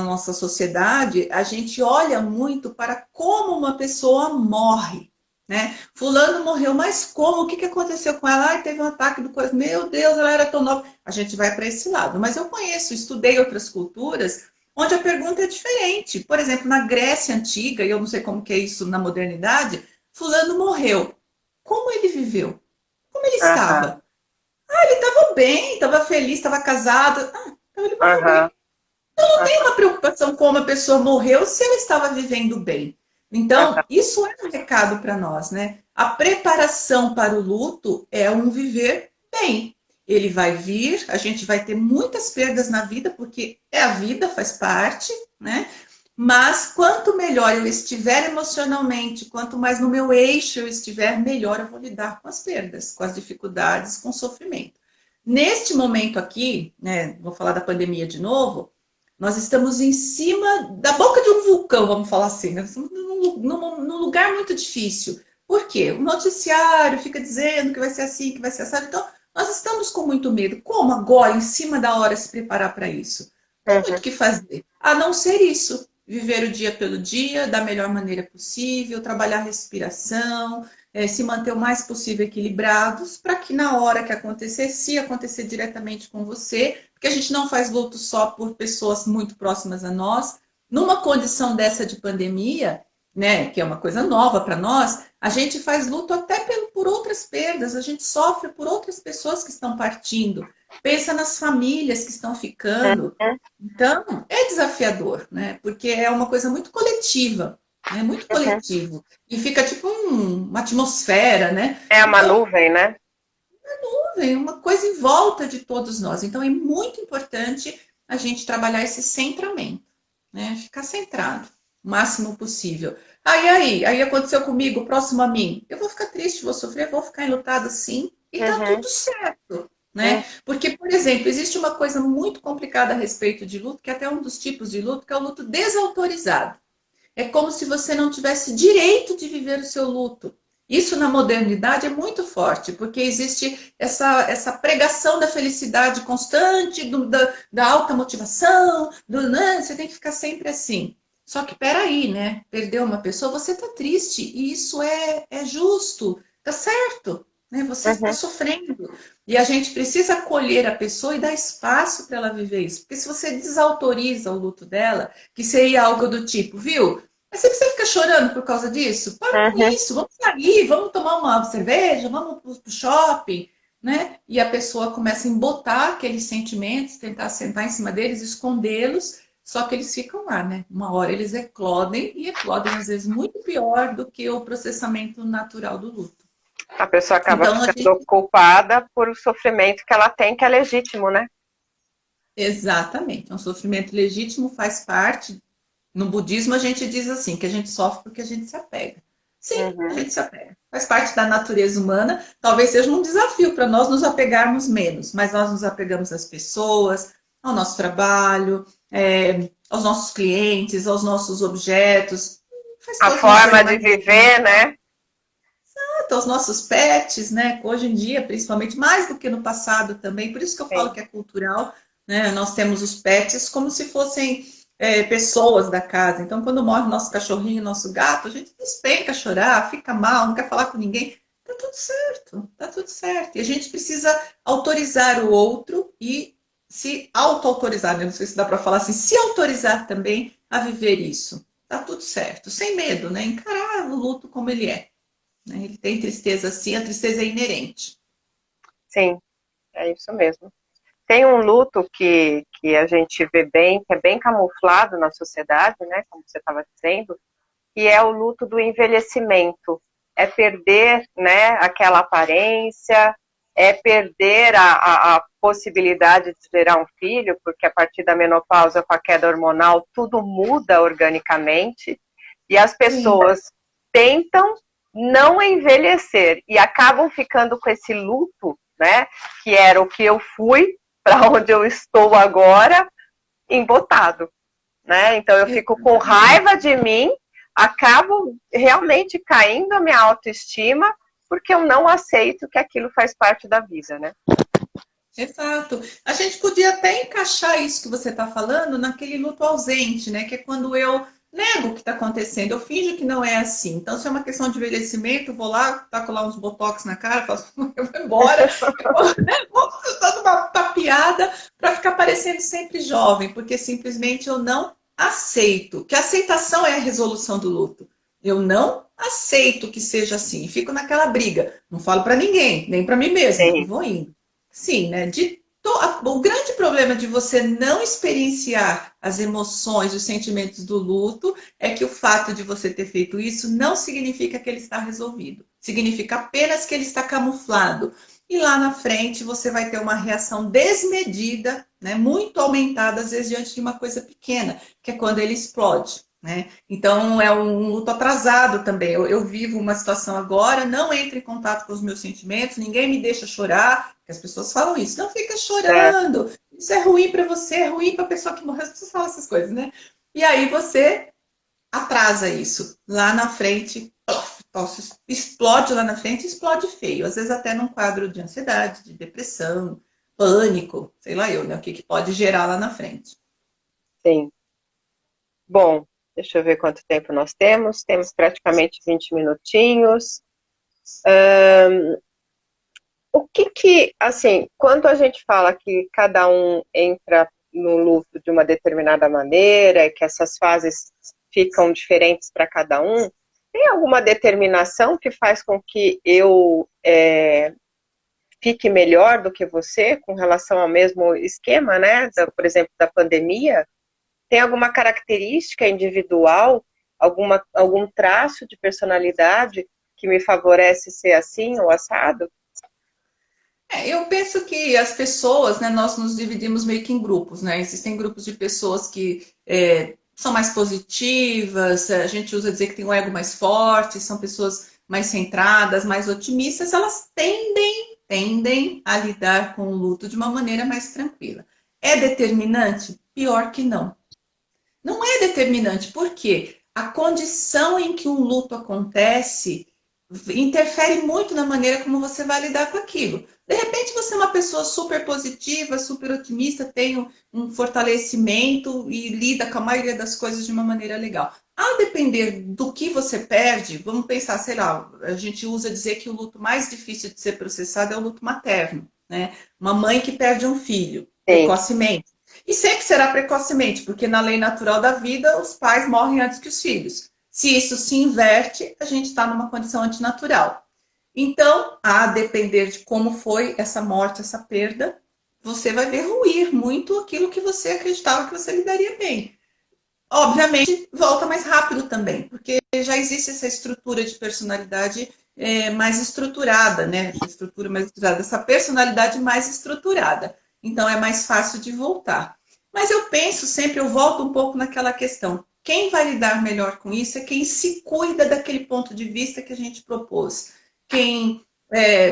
nossa sociedade, a gente olha muito para como uma pessoa morre, né? Fulano morreu, mas como? O que aconteceu com ela? Ai, teve um ataque do coração. Meu Deus, ela era tão nova. A gente vai para esse lado. Mas eu conheço, estudei outras culturas onde a pergunta é diferente. Por exemplo, na Grécia Antiga, e eu não sei como que é isso na modernidade, fulano morreu. Como ele viveu? Como ele Aham, estava? Ah, ele estava bem, estava feliz, estava casado. Ah, então ele morreu aham, bem. Não tem uma preocupação como a pessoa morreu se ela estava vivendo bem. Então, aham. isso é um recado para nós, né? A preparação para o luto é um viver bem. Ele vai vir, a gente vai ter muitas perdas na vida, porque é a vida, faz parte, né? Mas quanto melhor eu estiver emocionalmente, quanto mais no meu eixo eu estiver, melhor eu vou lidar com as perdas, com as dificuldades, com o sofrimento. Neste momento aqui, né, vou falar da pandemia de novo, nós estamos em cima da boca de um vulcão, vamos falar assim, né? Estamos num lugar muito difícil. Por quê? O noticiário fica dizendo que vai ser assim, que vai ser assim. Então, nós estamos com muito medo. Como agora, em cima da hora, se preparar para isso? Não tem muito o Uhum. que fazer, a não ser isso. Viver o dia pelo dia, da melhor maneira possível, trabalhar a respiração, se manter o mais possível equilibrados, para que na hora que acontecer, se acontecer diretamente com você, porque a gente não faz luto só por pessoas muito próximas a nós, numa condição dessa de pandemia, né, que é uma coisa nova para nós, a gente faz luto até por outras perdas, a gente sofre por outras pessoas que estão partindo, pensa nas famílias que estão ficando. Uhum. Então, é desafiador, né? Porque é uma coisa muito coletiva, né? Muito Uhum. coletivo. E fica tipo uma atmosfera, né? É uma Então, nuvem, né? vem uma coisa em volta de todos nós. Então, é muito importante a gente trabalhar esse centramento, né? Ficar centrado o máximo possível. Aí aconteceu comigo, próximo a mim. Eu vou ficar triste, vou sofrer, vou ficar enlutada sim, e tá Uhum. tudo certo, Uhum. né? Porque, por exemplo, existe uma coisa muito complicada a respeito de luto, que é até um dos tipos de luto, que é o luto desautorizado. É como se você não tivesse direito de viver o seu luto. Isso na modernidade é muito forte, porque existe essa pregação da felicidade constante, da alta motivação, né, você tem que ficar sempre assim. Só que peraí, né? Perdeu uma pessoa, você está triste, e isso é justo, tá certo, né? Você está Uhum. sofrendo. E a gente precisa acolher a pessoa e dar espaço para ela viver isso. Porque se você desautoriza o luto dela, que seria algo do tipo, viu? Mas você precisa ficar chorando por causa disso? Para com Uhum. isso, vamos sair, vamos tomar uma cerveja, vamos para o shopping, né? E a pessoa começa a embotar aqueles sentimentos, tentar sentar em cima deles, escondê-los, só que eles ficam lá, né? Uma hora eles eclodem, e eclodem às vezes muito pior do que o processamento natural do luto. A pessoa acaba Então, a ficando gente culpada por o sofrimento que ela tem, que é legítimo, né? exatamente. É um sofrimento legítimo, faz parte. No budismo, a gente diz assim, que a gente sofre porque a gente se apega. Sim, a Uhum. gente se apega. Faz parte da natureza humana. Talvez seja um desafio para nós nos apegarmos menos, mas nós nos apegamos às pessoas, ao nosso trabalho, aos nossos clientes, aos nossos objetos. Faz A todos nós forma de animais também. viver, né? Aos nossos pets, né? Hoje em dia, principalmente, mais do que no passado também. Por isso que eu falo Sim. que é cultural, né? Nós temos os pets como se fossem pessoas da casa. Então, quando morre nosso cachorrinho, nosso gato, a gente despenca a chorar, fica mal, não quer falar com ninguém. Tá tudo certo, tá tudo certo. E a gente precisa autorizar o outro e se auto-autorizar, né? Não sei se dá para falar assim, se autorizar também a viver isso. Tá tudo certo, sem medo, né? Encarar o luto como ele é. Né? Ele tem tristeza sim, a tristeza é inerente. Sim, é isso mesmo. Tem um luto que a gente vê bem, que é bem camuflado na sociedade, né? Como você estava dizendo, que é o luto do envelhecimento. É perder, né, aquela aparência, é perder a possibilidade de gerar um filho, porque a partir da menopausa, com a queda hormonal, tudo muda organicamente, e as Sim. pessoas tentam não envelhecer e acabam ficando com esse luto, né, que era o que eu fui, para onde eu estou agora, embotado, né? Então eu fico com raiva de mim, acabo realmente caindo a minha autoestima, porque eu não aceito que aquilo faz parte da vida, né? Exato. A gente podia até encaixar isso que você está falando naquele luto ausente, né? Que é quando eu nego o que está acontecendo, eu finjo que não é assim. Então, se é uma questão de envelhecimento, eu vou lá, taco lá uns botox na cara, faço, eu vou embora, vou dando uma tapeada para ficar parecendo sempre jovem, porque simplesmente eu não aceito. Que a aceitação é a resolução do luto. Eu não aceito que seja assim. Fico naquela briga. Não falo para ninguém, nem para mim mesma, e Sim, vou indo. Sim, né? O grande problema de você não experienciar as emoções, os sentimentos do luto, é que o fato de você ter feito isso não significa que ele está resolvido. Significa apenas que ele está camuflado. E lá na frente você vai ter uma reação desmedida, né? Muito aumentada, às vezes, diante de uma coisa pequena, que é quando ele explode. Né? Então é um luto atrasado também. Eu vivo uma situação agora, não entro em contato com os meus sentimentos, ninguém me deixa chorar, porque as pessoas falam isso, não fica certo. chorando, isso é ruim para você, é ruim para a pessoa que morreu, as pessoas falam essas coisas, né? E aí você atrasa isso. Lá na frente, explode lá na frente, explode feio. Às vezes até num quadro de ansiedade, de depressão, pânico, sei lá eu, né? O que pode gerar lá na frente. Sim. Bom, deixa eu ver quanto tempo nós temos. Temos praticamente 20 minutinhos. O assim, quando a gente fala que cada um entra no luto de uma determinada maneira, que essas fases ficam diferentes para cada um, tem alguma determinação que faz com que eu fique melhor do que você com relação ao mesmo esquema, né? Por exemplo, da pandemia? Tem alguma característica individual, algum traço de personalidade que me favorece ser assim ou assado? Eu penso que as pessoas, né, nós nos dividimos meio que em grupos, né? Existem grupos de pessoas que são mais positivas, a gente usa dizer que tem um ego mais forte, são pessoas mais centradas, mais otimistas, elas tendem a lidar com o luto de uma maneira mais tranquila. É determinante? Pior que não. Não é determinante, porque a condição em que um luto acontece interfere muito na maneira como você vai lidar com aquilo. De repente, você é uma pessoa super positiva, super otimista, tem um fortalecimento e lida com a maioria das coisas de uma maneira legal. A depender do que você perde, vamos pensar, sei lá, a gente usa dizer que o luto mais difícil de ser processado é o luto materno, né? Uma mãe que perde um filho Sim, precocemente. E sempre será precocemente, porque na lei natural da vida, os pais morrem antes que os filhos. Se isso se inverte, a gente está numa condição antinatural. Então, a depender de como foi essa morte, essa perda, você vai ver ruir muito aquilo que você acreditava que você lidaria bem. Obviamente, volta mais rápido também, porque já existe essa estrutura de personalidade mais estruturada, né? Essa estrutura mais estruturada, essa personalidade mais estruturada. Então, é mais fácil de voltar. Mas eu penso sempre, eu volto um pouco naquela questão. Quem vai lidar melhor com isso é quem se cuida daquele ponto de vista que a gente propôs. Quem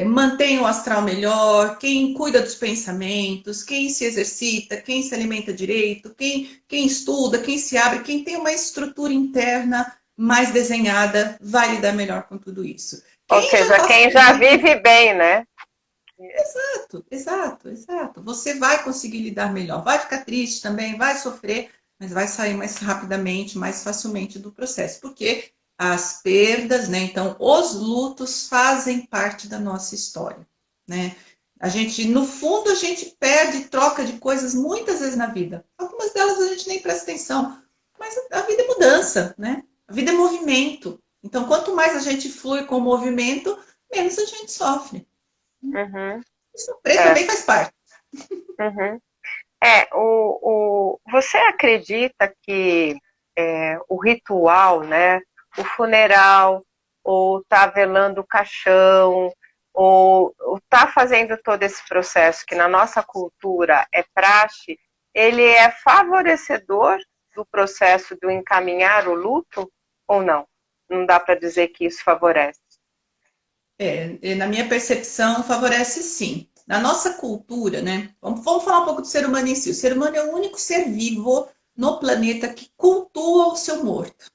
mantém o astral melhor, quem cuida dos pensamentos, quem se exercita, quem se alimenta direito, quem estuda, quem se abre, quem tem uma estrutura interna mais desenhada, vai lidar melhor com tudo isso. Ou Quem já seja, está quem já vive bem, né? Exato, exato, exato. Você vai conseguir lidar melhor. Vai ficar triste também, vai sofrer, mas vai sair mais rapidamente, mais facilmente do processo, porque as perdas, né? Então, os lutos fazem parte da nossa história, né? A gente, no fundo, a gente perde e troca de coisas muitas vezes na vida. Algumas delas a gente nem presta atenção, mas a vida é mudança, né? A vida é movimento. Então, quanto mais a gente flui com o movimento, menos a gente sofre. Uhum, E sofrer é, também faz parte. uhum. Você acredita que o ritual, né, o funeral, ou tá velando o caixão, ou tá fazendo todo esse processo que na nossa cultura é praxe, ele é favorecedor do processo do encaminhar o luto ou não? Não dá para dizer que isso favorece. Na minha percepção, favorece sim. Na nossa cultura, né? Vamos falar um pouco do ser humano em si. O ser humano é o único ser vivo no planeta que cultua o seu morto,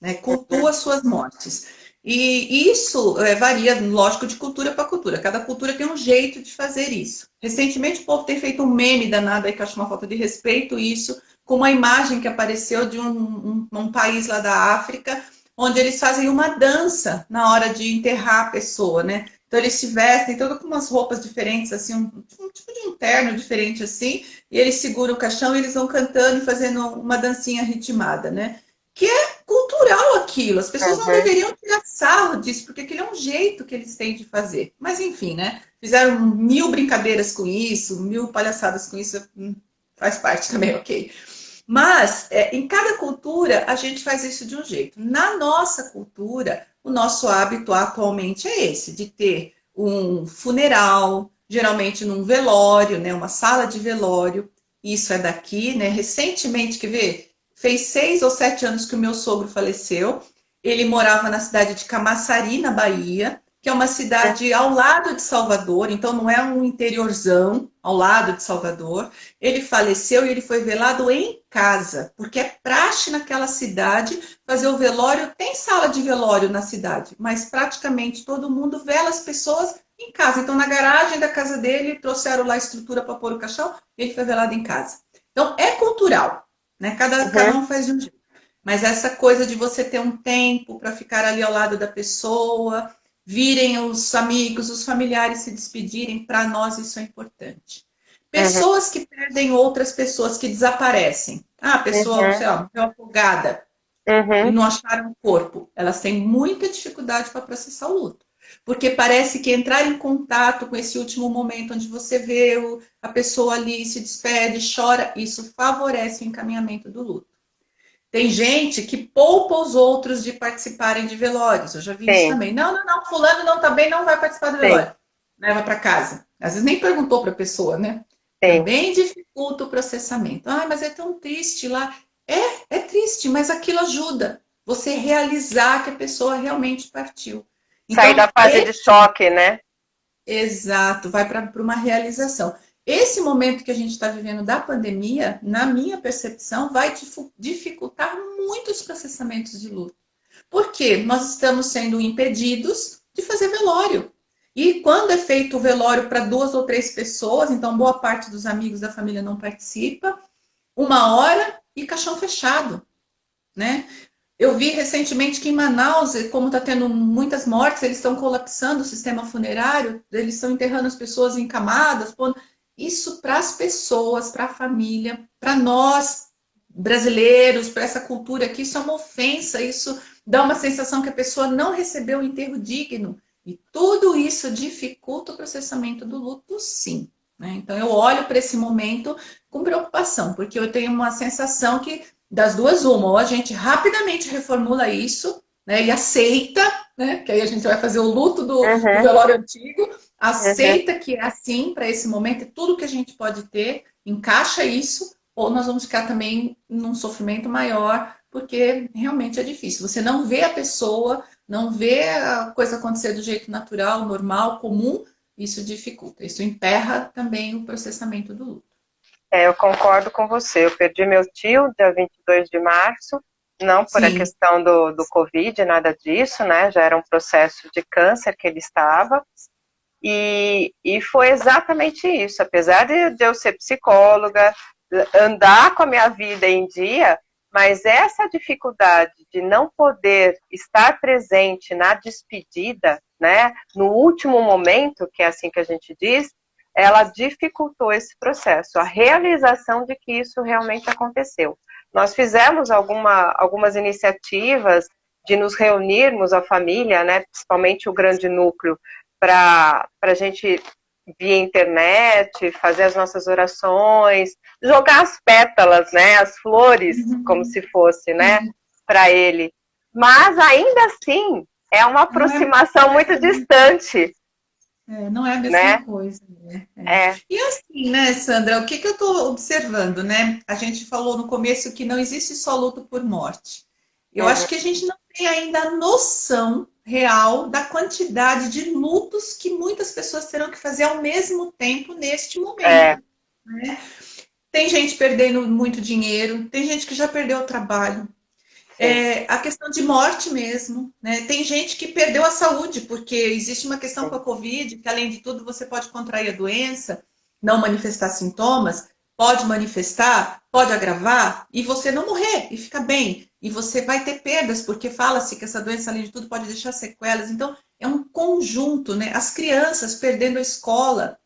né? Uhum, Cultua suas mortes. E isso varia, lógico, de cultura para cultura. Cada cultura tem um jeito de fazer isso. Recentemente, o povo tem feito um meme danado aí, que eu acho uma falta de respeito, isso, com uma imagem que apareceu de um país lá da África, onde eles fazem uma dança na hora de enterrar a pessoa, né? Então, eles se vestem todas com umas roupas diferentes, assim, um tipo de um terno diferente, assim, e eles seguram o caixão e eles vão cantando e fazendo uma dancinha ritmada, né? Que é cultural aquilo. As pessoas não uhum, deveriam tirar sarro disso, porque aquele é um jeito que eles têm de fazer. Mas enfim, né? Fizeram mil brincadeiras com isso, mil palhaçadas com isso, faz parte também, ok. Mas em cada cultura a gente faz isso de um jeito. Na nossa cultura, o nosso hábito atualmente é esse, de ter um funeral, geralmente num velório, né? Uma sala de velório. Isso é daqui, né? Recentemente, quer ver? Fez 6 ou 7 anos que o meu sogro faleceu. Ele morava na cidade de Camaçari, na Bahia, que é uma cidade ao lado de Salvador, então não é um interiorzão, ao lado de Salvador. Ele faleceu e ele foi velado em casa, porque é praxe naquela cidade fazer o velório. Tem sala de velório na cidade, mas praticamente todo mundo vela as pessoas em casa. Então, na garagem da casa dele, trouxeram lá a estrutura para pôr o caixão e ele foi velado em casa. Então, é cultural, né? Cada uhum, um faz de um jeito. Mas essa coisa de você ter um tempo para ficar ali ao lado da pessoa, virem os amigos, os familiares se despedirem, para nós isso é importante. uhum, Pessoas que perdem outras pessoas, que desaparecem. Ah, a pessoa, uhum, sei lá, morreu afogada e uhum. não acharam o corpo. Elas têm muita dificuldade para processar o luto. Porque parece que entrar em contato com esse último momento onde você vê a pessoa ali, se despede, chora, isso favorece o encaminhamento do luto. Tem gente que poupa os outros de participarem de velórios. Eu já vi isso Sim, também. Não, não, não, fulano não tá bem, não vai participar do sim, velório. Leva para casa. Às vezes nem perguntou para a pessoa, né? sim. Também dificulta o processamento. Ah, mas é tão triste lá. É triste, mas aquilo ajuda você realizar que a pessoa realmente partiu. Sair da Então, fase de choque, né? exato, vai para uma realização. Esse momento que a gente está vivendo da pandemia, na minha percepção, vai dificultar muito os processamentos de luto. Porque nós estamos sendo impedidos de fazer velório. E quando é feito o velório para 2 ou 3 pessoas, então boa parte dos amigos da família não participa, 1 hora e caixão fechado, né? Eu vi recentemente que em Manaus, como está tendo muitas mortes, eles estão colapsando o sistema funerário, eles estão enterrando as pessoas em camadas. Isso para as pessoas, para a família, para nós brasileiros, para essa cultura aqui, isso é uma ofensa, isso dá uma sensação que a pessoa não recebeu um enterro digno. E tudo isso dificulta o processamento do luto, sim. Né? Então eu olho para esse momento com preocupação, porque eu tenho uma sensação que das duas, uma, ou a gente rapidamente reformula isso, né, e aceita, né, que aí a gente vai fazer o luto do Uhum, velório antigo, uhum. aceita que é assim para esse momento, e tudo que a gente pode ter, encaixa isso, ou nós vamos ficar também num sofrimento maior, porque realmente é difícil. Você não vê a pessoa, não vê a coisa acontecer do jeito natural, normal, comum, isso dificulta. Isso emperra também o processamento do luto. Eu concordo com você. Eu perdi meu tio dia 22 de março, não por a Sim. questão do Covid, nada disso, né? Já era um processo de câncer que ele estava. E foi exatamente isso. Apesar de eu ser psicóloga, andar com a minha vida em dia, mas essa dificuldade de não poder estar presente na despedida, né, no último momento, que é assim que a gente diz, ela dificultou esse processo, a realização de que isso realmente aconteceu. Nós fizemos algumas iniciativas de nos reunirmos, a família, né, principalmente o grande núcleo, para a gente via internet, fazer as nossas orações, jogar as pétalas, né, as flores, como se fosse, né, para ele. Mas ainda assim é uma Não é, aproximação muito distante, não é a mesma né? coisa, né? É, E assim, né, Sandra, o que que eu estou observando, né? A gente falou no começo que não existe só luto por morte. Eu uhum, acho que a gente não tem ainda a noção real da quantidade de lutos que muitas pessoas terão que fazer ao mesmo tempo neste é, momento, né? Tem gente perdendo muito dinheiro, tem gente que já perdeu o trabalho, sim, a questão de morte mesmo, né? Tem gente que perdeu a saúde, porque existe uma questão com sim, a Covid, que além de tudo você pode contrair a doença, não manifestar sintomas, pode manifestar, pode agravar, e você não morrer e ficar bem. E você vai ter perdas, porque fala-se que essa doença, além de tudo, pode deixar sequelas. Então, é um conjunto, né? As crianças perdendo a escola,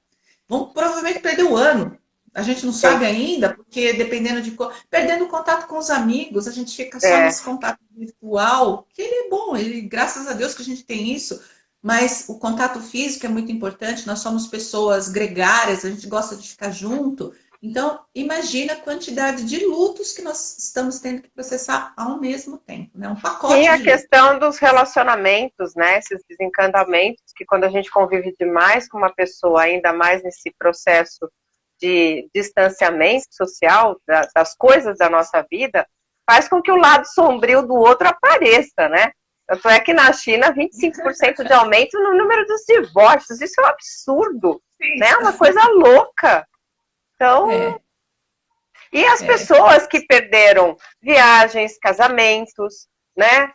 vão provavelmente perder o ano. A gente não sim, sabe ainda, porque dependendo de. Perdendo o contato com os amigos, a gente fica só é. nesse contato virtual, que ele é bom, ele, graças a Deus que a gente tem isso, mas o contato físico é muito importante, nós somos pessoas gregárias, a gente gosta de ficar junto. Então, imagina a quantidade de lutos que nós estamos tendo que processar ao mesmo tempo, né? Um E pacote a de luto. questão dos relacionamentos, né? Esses desencantamentos, que quando a gente convive demais com uma pessoa, ainda mais nesse processo de distanciamento social das coisas da nossa vida, faz com que o lado sombrio do outro apareça, né? Tanto é que na China, 25% de aumento no número dos divórcios. Isso é um absurdo, né? É uma coisa louca. Então, É, e as é, pessoas que perderam viagens, casamentos, né?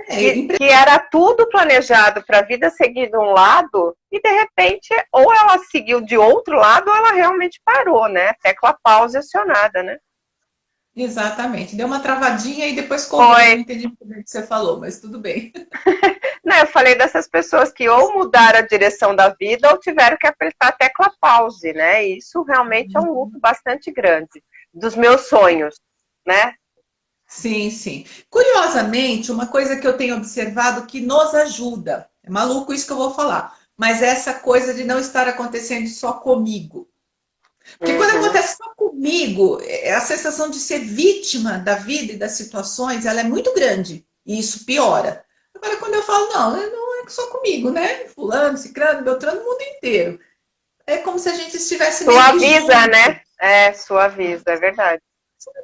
é, Que era tudo planejado para a vida seguir de um lado e de repente ou ela seguiu de outro lado ou ela realmente parou, né? Tecla pause acionada, né? exatamente. Deu uma travadinha e depois cortou. Foi, Não entendi muito bem o que você falou, mas tudo bem. né? Eu falei dessas pessoas que ou mudaram a direção da vida ou tiveram que apertar a tecla pause, né? E isso realmente é um luto bastante grande dos meus sonhos, né? Sim, sim. Curiosamente, uma coisa que eu tenho observado que nos ajuda, é maluco isso que eu vou falar, mas é essa coisa de não estar acontecendo só comigo. Porque quando Uhum. acontece só comigo, a sensação de ser vítima da vida e das situações, ela é muito grande. E isso piora. Agora, quando eu falo, não é só comigo, né? Fulano, Cicrano, Beltrano, o mundo inteiro. É como se a gente estivesse meio que Suaviza, junto. né? É, suaviza, é verdade.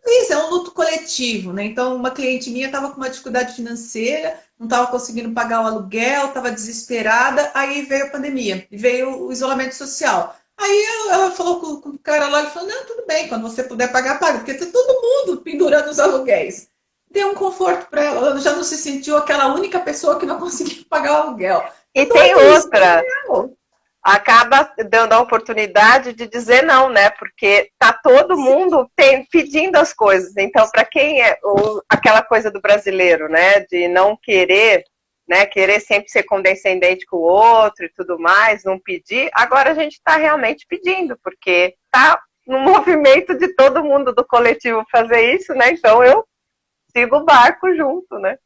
Isso é um luto coletivo, né? Então, uma cliente minha estava com uma dificuldade financeira, não estava conseguindo pagar o aluguel, estava desesperada, aí veio a pandemia, veio o isolamento social. Aí ela falou com o cara lá, ele falou, não, tudo bem, quando você puder pagar, paga, porque tá todo mundo pendurando os aluguéis. Deu um conforto para ela, ela já não se sentiu aquela única pessoa que não conseguiu pagar o aluguel. E É tem doido isso, mas outra, é real. acaba dando a oportunidade de dizer não, né? Porque tá todo mundo pedindo as coisas. Então, para quem é aquela coisa do brasileiro, né? De não querer, né? Querer sempre ser condescendente com o outro e tudo mais, não pedir. Agora a gente está realmente pedindo, porque tá no movimento de todo mundo do coletivo fazer isso, né? Então eu sigo o barco junto, né?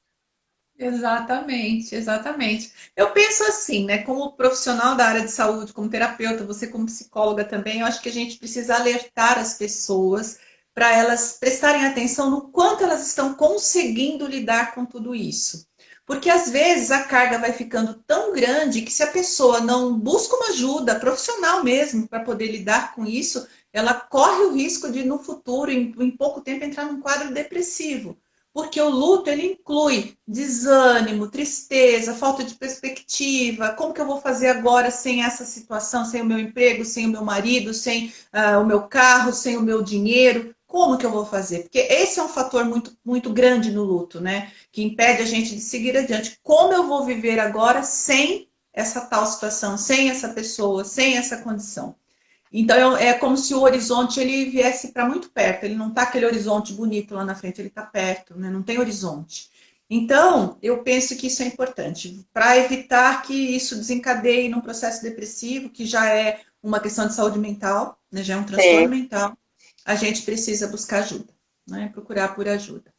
Exatamente, exatamente. Eu penso assim, né? Como profissional da área de saúde, como terapeuta, você como psicóloga também, eu acho que a gente precisa alertar as pessoas para elas prestarem atenção no quanto elas estão conseguindo lidar com tudo isso. Porque às vezes a carga vai ficando tão grande que se a pessoa não busca uma ajuda profissional mesmo para poder lidar com isso, ela corre o risco de no futuro, em pouco tempo, entrar num quadro depressivo. Porque o luto, ele inclui desânimo, tristeza, falta de perspectiva. Como que eu vou fazer agora sem essa situação, sem o meu emprego, sem o meu marido, sem o meu carro, sem o meu dinheiro? Como que eu vou fazer? Porque esse é um fator muito, muito grande no luto, né? Que impede a gente de seguir adiante. Como eu vou viver agora sem essa tal situação, sem essa pessoa, sem essa condição? Então é como se o horizonte ele viesse para muito perto. Ele não está aquele horizonte bonito lá na frente, ele está perto, né? Não tem horizonte. Então eu penso que isso é importante para evitar que isso desencadeie num processo depressivo, que já é uma questão de saúde mental, né? Já é um transtorno Sim. mental. A gente precisa buscar ajuda, né? Procurar por ajuda.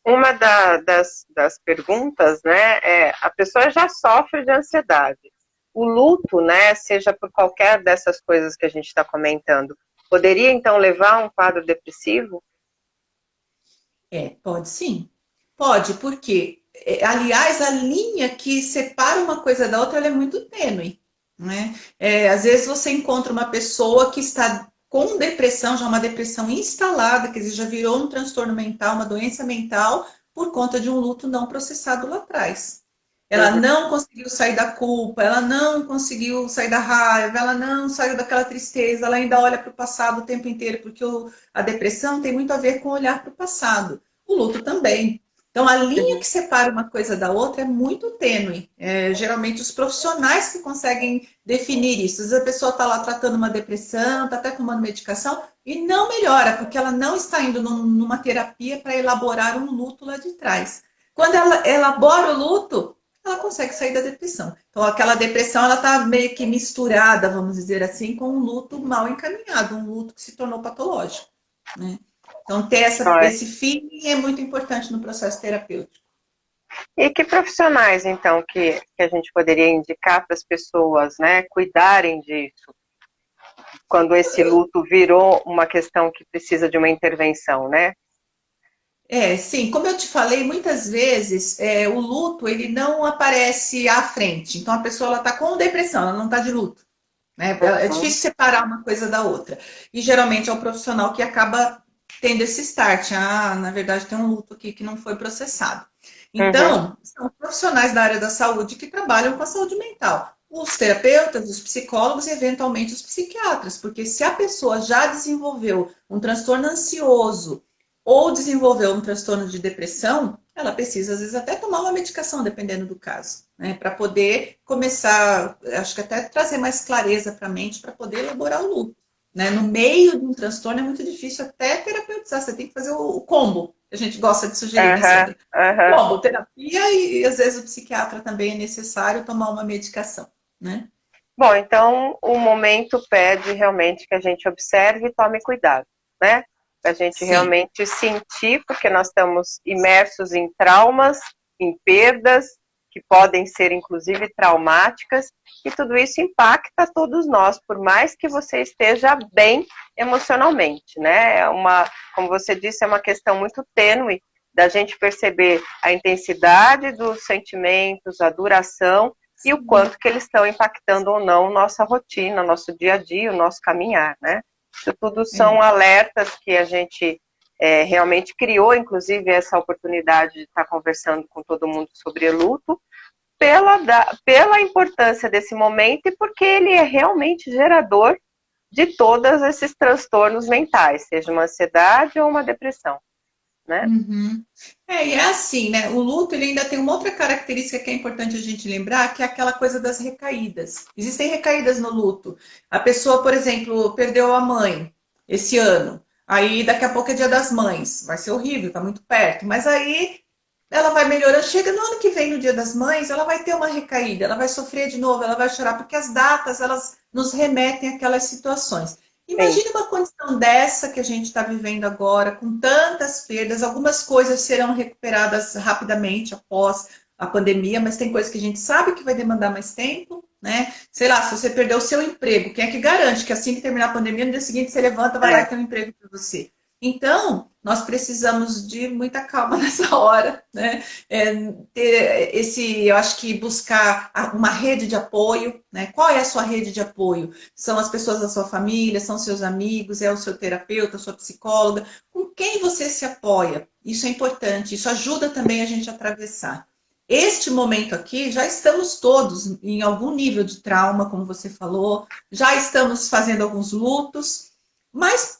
Uma das perguntas, né, é a pessoa já sofre de ansiedade. O luto, né, seja por qualquer dessas coisas que a gente está comentando, poderia então levar a um quadro depressivo? Pode sim. Pode, porque, aliás, a linha que separa uma coisa da outra ela é muito tênue, né? Às vezes você encontra uma pessoa que está com depressão, já uma depressão instalada, que já virou um transtorno mental, uma doença mental, por conta de um luto não processado lá atrás. Ela Uhum. não conseguiu sair da culpa, ela não conseguiu sair da raiva, ela não saiu daquela tristeza, ela ainda olha para o passado o tempo inteiro, porque a depressão tem muito a ver com olhar para o passado. O luto também. Então, a linha Uhum. que separa uma coisa da outra é muito tênue. Geralmente, os profissionais que conseguem definir isso. Às vezes a pessoa está lá tratando uma depressão, está até tomando medicação e não melhora, porque ela não está indo numa terapia para elaborar um luto lá de trás. Quando ela elabora o luto, ela consegue sair da depressão. Então, aquela depressão, ela está meio que misturada, vamos dizer assim, com um luto mal encaminhado, um luto que se tornou patológico, né? Então, ter esse feeling é muito importante no processo terapêutico. E que profissionais, então, que a gente poderia indicar para as pessoas, né, cuidarem disso, quando esse luto virou uma questão que precisa de uma intervenção, né? Sim, como eu te falei, muitas vezes o luto ele não aparece à frente. Então a pessoa está com depressão, ela não está de luto. Né? É Uhum. difícil separar uma coisa da outra. E geralmente é o profissional que acaba tendo esse start. Ah, na verdade tem um luto aqui que não foi processado. Uhum. Então, são profissionais da área da saúde que trabalham com a saúde mental. Os terapeutas, os psicólogos e eventualmente os psiquiatras, porque se a pessoa já desenvolveu um transtorno ansioso ou desenvolveu um transtorno de depressão, ela precisa, às vezes, até tomar uma medicação, dependendo do caso, né? Para poder começar, acho que até trazer mais clareza para a mente, para poder elaborar o luto. Né? No meio de um transtorno é muito difícil até terapeutizar, você tem que fazer o combo, que a gente gosta de sugerir, né, Uhum. Sandra? Uhum. Combo, terapia e às vezes o psiquiatra também é necessário tomar uma medicação, né? Bom, então o momento pede realmente que a gente observe e tome cuidado, né? A gente Sim. realmente sentir, porque nós estamos imersos em traumas, em perdas, que podem ser inclusive traumáticas, e tudo isso impacta todos nós, por mais que você esteja bem emocionalmente, né? Como você disse, é uma questão muito tênue da gente perceber a intensidade dos sentimentos, a duração e o quanto que eles estão impactando ou não nossa rotina, nosso dia a dia, o nosso caminhar, né? Isso tudo É. são alertas que a gente realmente criou, inclusive, essa oportunidade de estar conversando com todo mundo sobre luto, pela importância desse momento e porque ele é realmente gerador de todos esses transtornos mentais, seja uma ansiedade ou uma depressão, né? Uhum. E é assim, né? O luto ele ainda tem uma outra característica que é importante a gente lembrar, que é aquela coisa das recaídas. Existem recaídas no luto. A pessoa, por exemplo, perdeu a mãe esse ano. Aí daqui a pouco é Dia das Mães. Vai ser horrível, tá muito perto. Mas aí ela vai melhorando. Chega no ano que vem, no Dia das Mães, ela vai ter uma recaída, ela vai sofrer de novo, ela vai chorar, porque as datas elas nos remetem àquelas situações. Sim. Imagine uma condição dessa que a gente está vivendo agora, com tantas perdas. Algumas coisas serão recuperadas rapidamente após a pandemia, mas tem coisas que a gente sabe que vai demandar mais tempo, né? Sei lá, se você perdeu o seu emprego, quem é que garante que assim que terminar a pandemia, no dia seguinte você levanta, vai lá e É. tem um emprego para você? Então, nós precisamos de muita calma nessa hora, né? Ter eu acho que buscar uma rede de apoio, né? Qual é a sua rede de apoio? São as pessoas da sua família, são seus amigos, é o seu terapeuta, a sua psicóloga, com quem você se apoia? Isso é importante, isso ajuda também a gente a atravessar. Este momento aqui, já estamos todos em algum nível de trauma, como você falou, já estamos fazendo alguns lutos, mas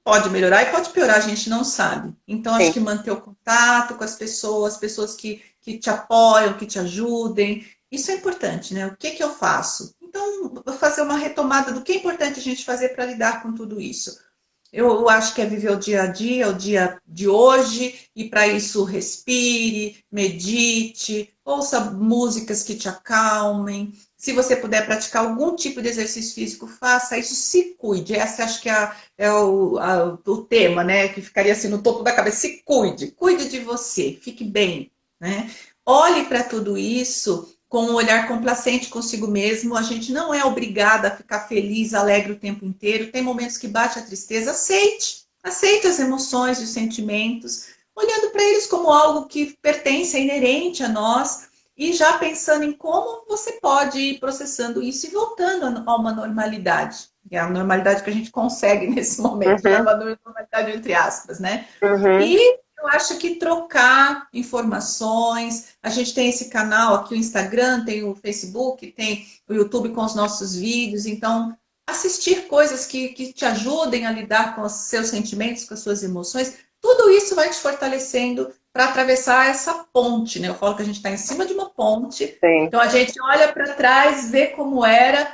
pode melhorar e pode piorar, a gente não sabe. Então, acho Sim. que manter o contato com as pessoas que te apoiam, que te ajudem, isso é importante, né? O que que eu faço? Então, vou fazer uma retomada do que é importante a gente fazer para lidar com tudo isso. Eu acho que é viver o dia, o dia de hoje, e para isso respire, medite, ouça músicas que te acalmem. Se você puder praticar algum tipo de exercício físico, faça isso, se cuide. Essa acho que o tema, né? Que ficaria assim no topo da cabeça. Se cuide, cuide de você, fique bem, né? Olhe para tudo isso com um olhar complacente consigo mesmo. A gente não é obrigada a ficar feliz, alegre o tempo inteiro. Tem momentos que bate a tristeza. Aceite as emoções e os sentimentos, olhando para eles como algo que pertence, é inerente a nós, e já pensando em como você pode ir processando isso e voltando a uma normalidade. É a normalidade que a gente consegue nesse momento, Uhum, uma normalidade entre aspas, né? uhum. E eu acho que trocar informações, a gente tem esse canal aqui, o Instagram, tem o Facebook, tem o YouTube com os nossos vídeos, então assistir coisas que te ajudem a lidar com os seus sentimentos, com as suas emoções, tudo isso vai te fortalecendo para atravessar essa ponte, né? Eu falo que a gente está em cima de uma ponte, Sim. então a gente olha para trás, vê como era,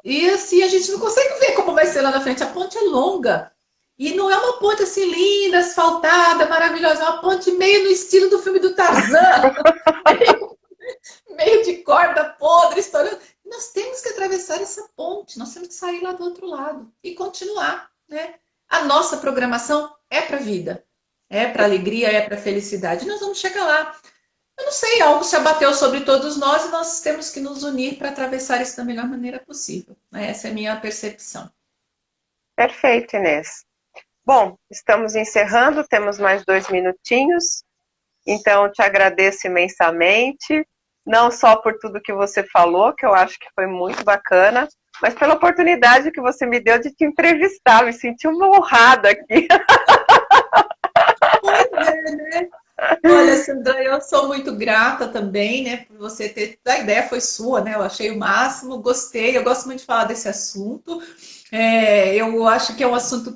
e assim a gente não consegue ver como vai ser lá na frente. A ponte é longa. E não é uma ponte assim linda, asfaltada, maravilhosa, é uma ponte meio no estilo do filme do Tarzan, meio de corda podre, estourando. Nós temos que atravessar essa ponte, nós temos que sair lá do outro lado e continuar, né? A nossa programação é para a vida, é para alegria, é para felicidade. Nós vamos chegar lá. Eu não sei, algo se abateu sobre todos nós e nós temos que nos unir para atravessar isso da melhor maneira possível. Essa é a minha percepção. Perfeito, Inês. Bom, estamos encerrando, temos mais 2 minutinhos, então te agradeço imensamente, não só por tudo que você falou, que eu acho que foi muito bacana, mas pela oportunidade que você me deu de te entrevistar, me senti uma honrada aqui. Pois é, né? Olha, Sandra, eu sou muito grata também, né, por você ter. A ideia foi sua, né? Eu achei o máximo, gostei. Eu gosto muito de falar desse assunto. Eu acho que é um assunto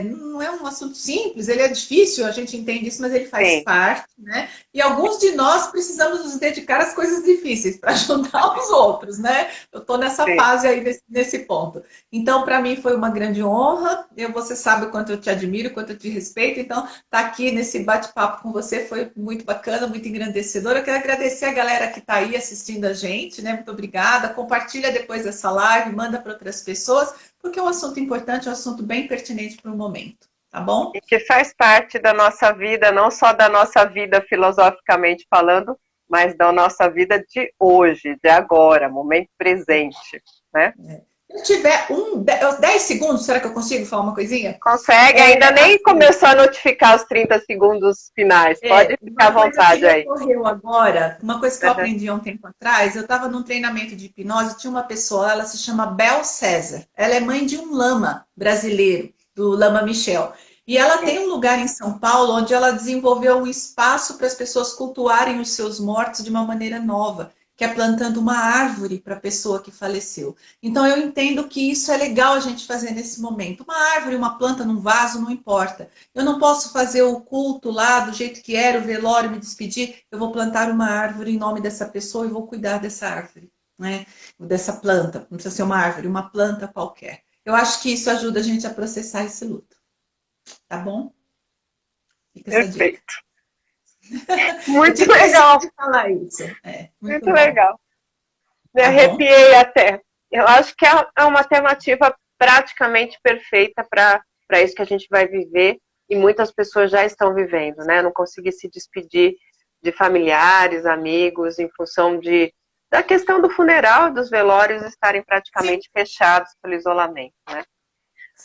não é um assunto simples, ele é difícil, a gente entende isso, mas ele faz Sim, parte, né? E alguns de nós precisamos nos dedicar às coisas difíceis para ajudar os outros, né? Eu estou nessa sim. fase aí, nesse ponto. Então, para mim foi uma grande honra. Você sabe o quanto eu te admiro, o quanto eu te respeito. Então, estar aqui nesse bate-papo com você foi muito bacana, muito engrandecedor. Eu quero agradecer a galera que está aí assistindo a gente, né? Muito obrigada. Compartilha depois dessa live, manda para outras pessoas, porque é um assunto importante, é um assunto bem pertinente para o momento, tá bom? E que faz parte da nossa vida, não só da nossa vida filosoficamente falando, mas da nossa vida de hoje, de agora, momento presente, né? Se eu tiver 10 segundos, será que eu consigo falar uma coisinha? Consegue, ainda nem Assim, começou a notificar os 30 segundos finais. Pode ficar à uma coisa que vontade me aí. ocorreu agora, uma coisa que eu Uhum. aprendi há um tempo atrás, eu estava num treinamento de hipnose, tinha uma pessoa, ela se chama Bel César, ela é mãe de um lama brasileiro, do Lama Michel, e ela tem um lugar em São Paulo onde ela desenvolveu um espaço para as pessoas cultuarem os seus mortos de uma maneira nova, que é plantando uma árvore para a pessoa que faleceu. Então eu entendo que isso é legal a gente fazer nesse momento. Uma árvore, uma planta num vaso, não importa. Eu não posso fazer o culto lá do jeito que era, o velório, me despedir. Eu vou plantar uma árvore em nome dessa pessoa e vou cuidar dessa árvore, né? Dessa planta. Não precisa ser uma árvore, uma planta qualquer. Eu acho que isso ajuda a gente a processar esse luto. Tá bom? Fica essa dica. Perfeito. Eu Muito tinha esquecido legal, de falar isso. Muito muito bom. legal. Me Tá bom? arrepiei até. Eu acho que é uma alternativa praticamente perfeita para isso que a gente vai viver e muitas pessoas já estão vivendo, né? Não conseguir se despedir de familiares, amigos, em função da questão do funeral e dos velórios estarem Sim, praticamente fechados pelo isolamento, né?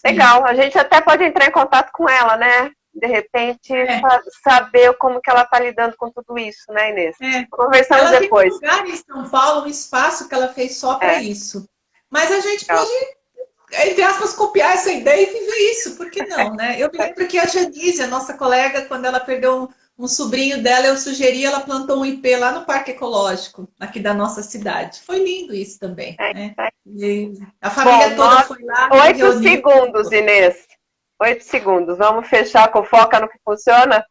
Sim. Legal, a gente até pode entrar em contato com ela, né? De repente, É, saber como que ela está lidando com tudo isso, né, Inês? é. Conversamos Ela tem um depois. lugar em São Paulo, um espaço que ela fez só para É, isso. Mas a gente legal. pode, entre aspas, copiar essa ideia e viver isso, por que não, né? Eu me lembro que a Janise, a nossa colega, quando ela perdeu um sobrinho dela, eu sugeri, ela plantou um ipê lá no Parque Ecológico, aqui da nossa cidade. Foi lindo isso também, É, né? é. E a Bom, família toda foi lá, se oito reuniu. segundos, Inês. 8 segundos. Vamos fechar com foca no que funciona?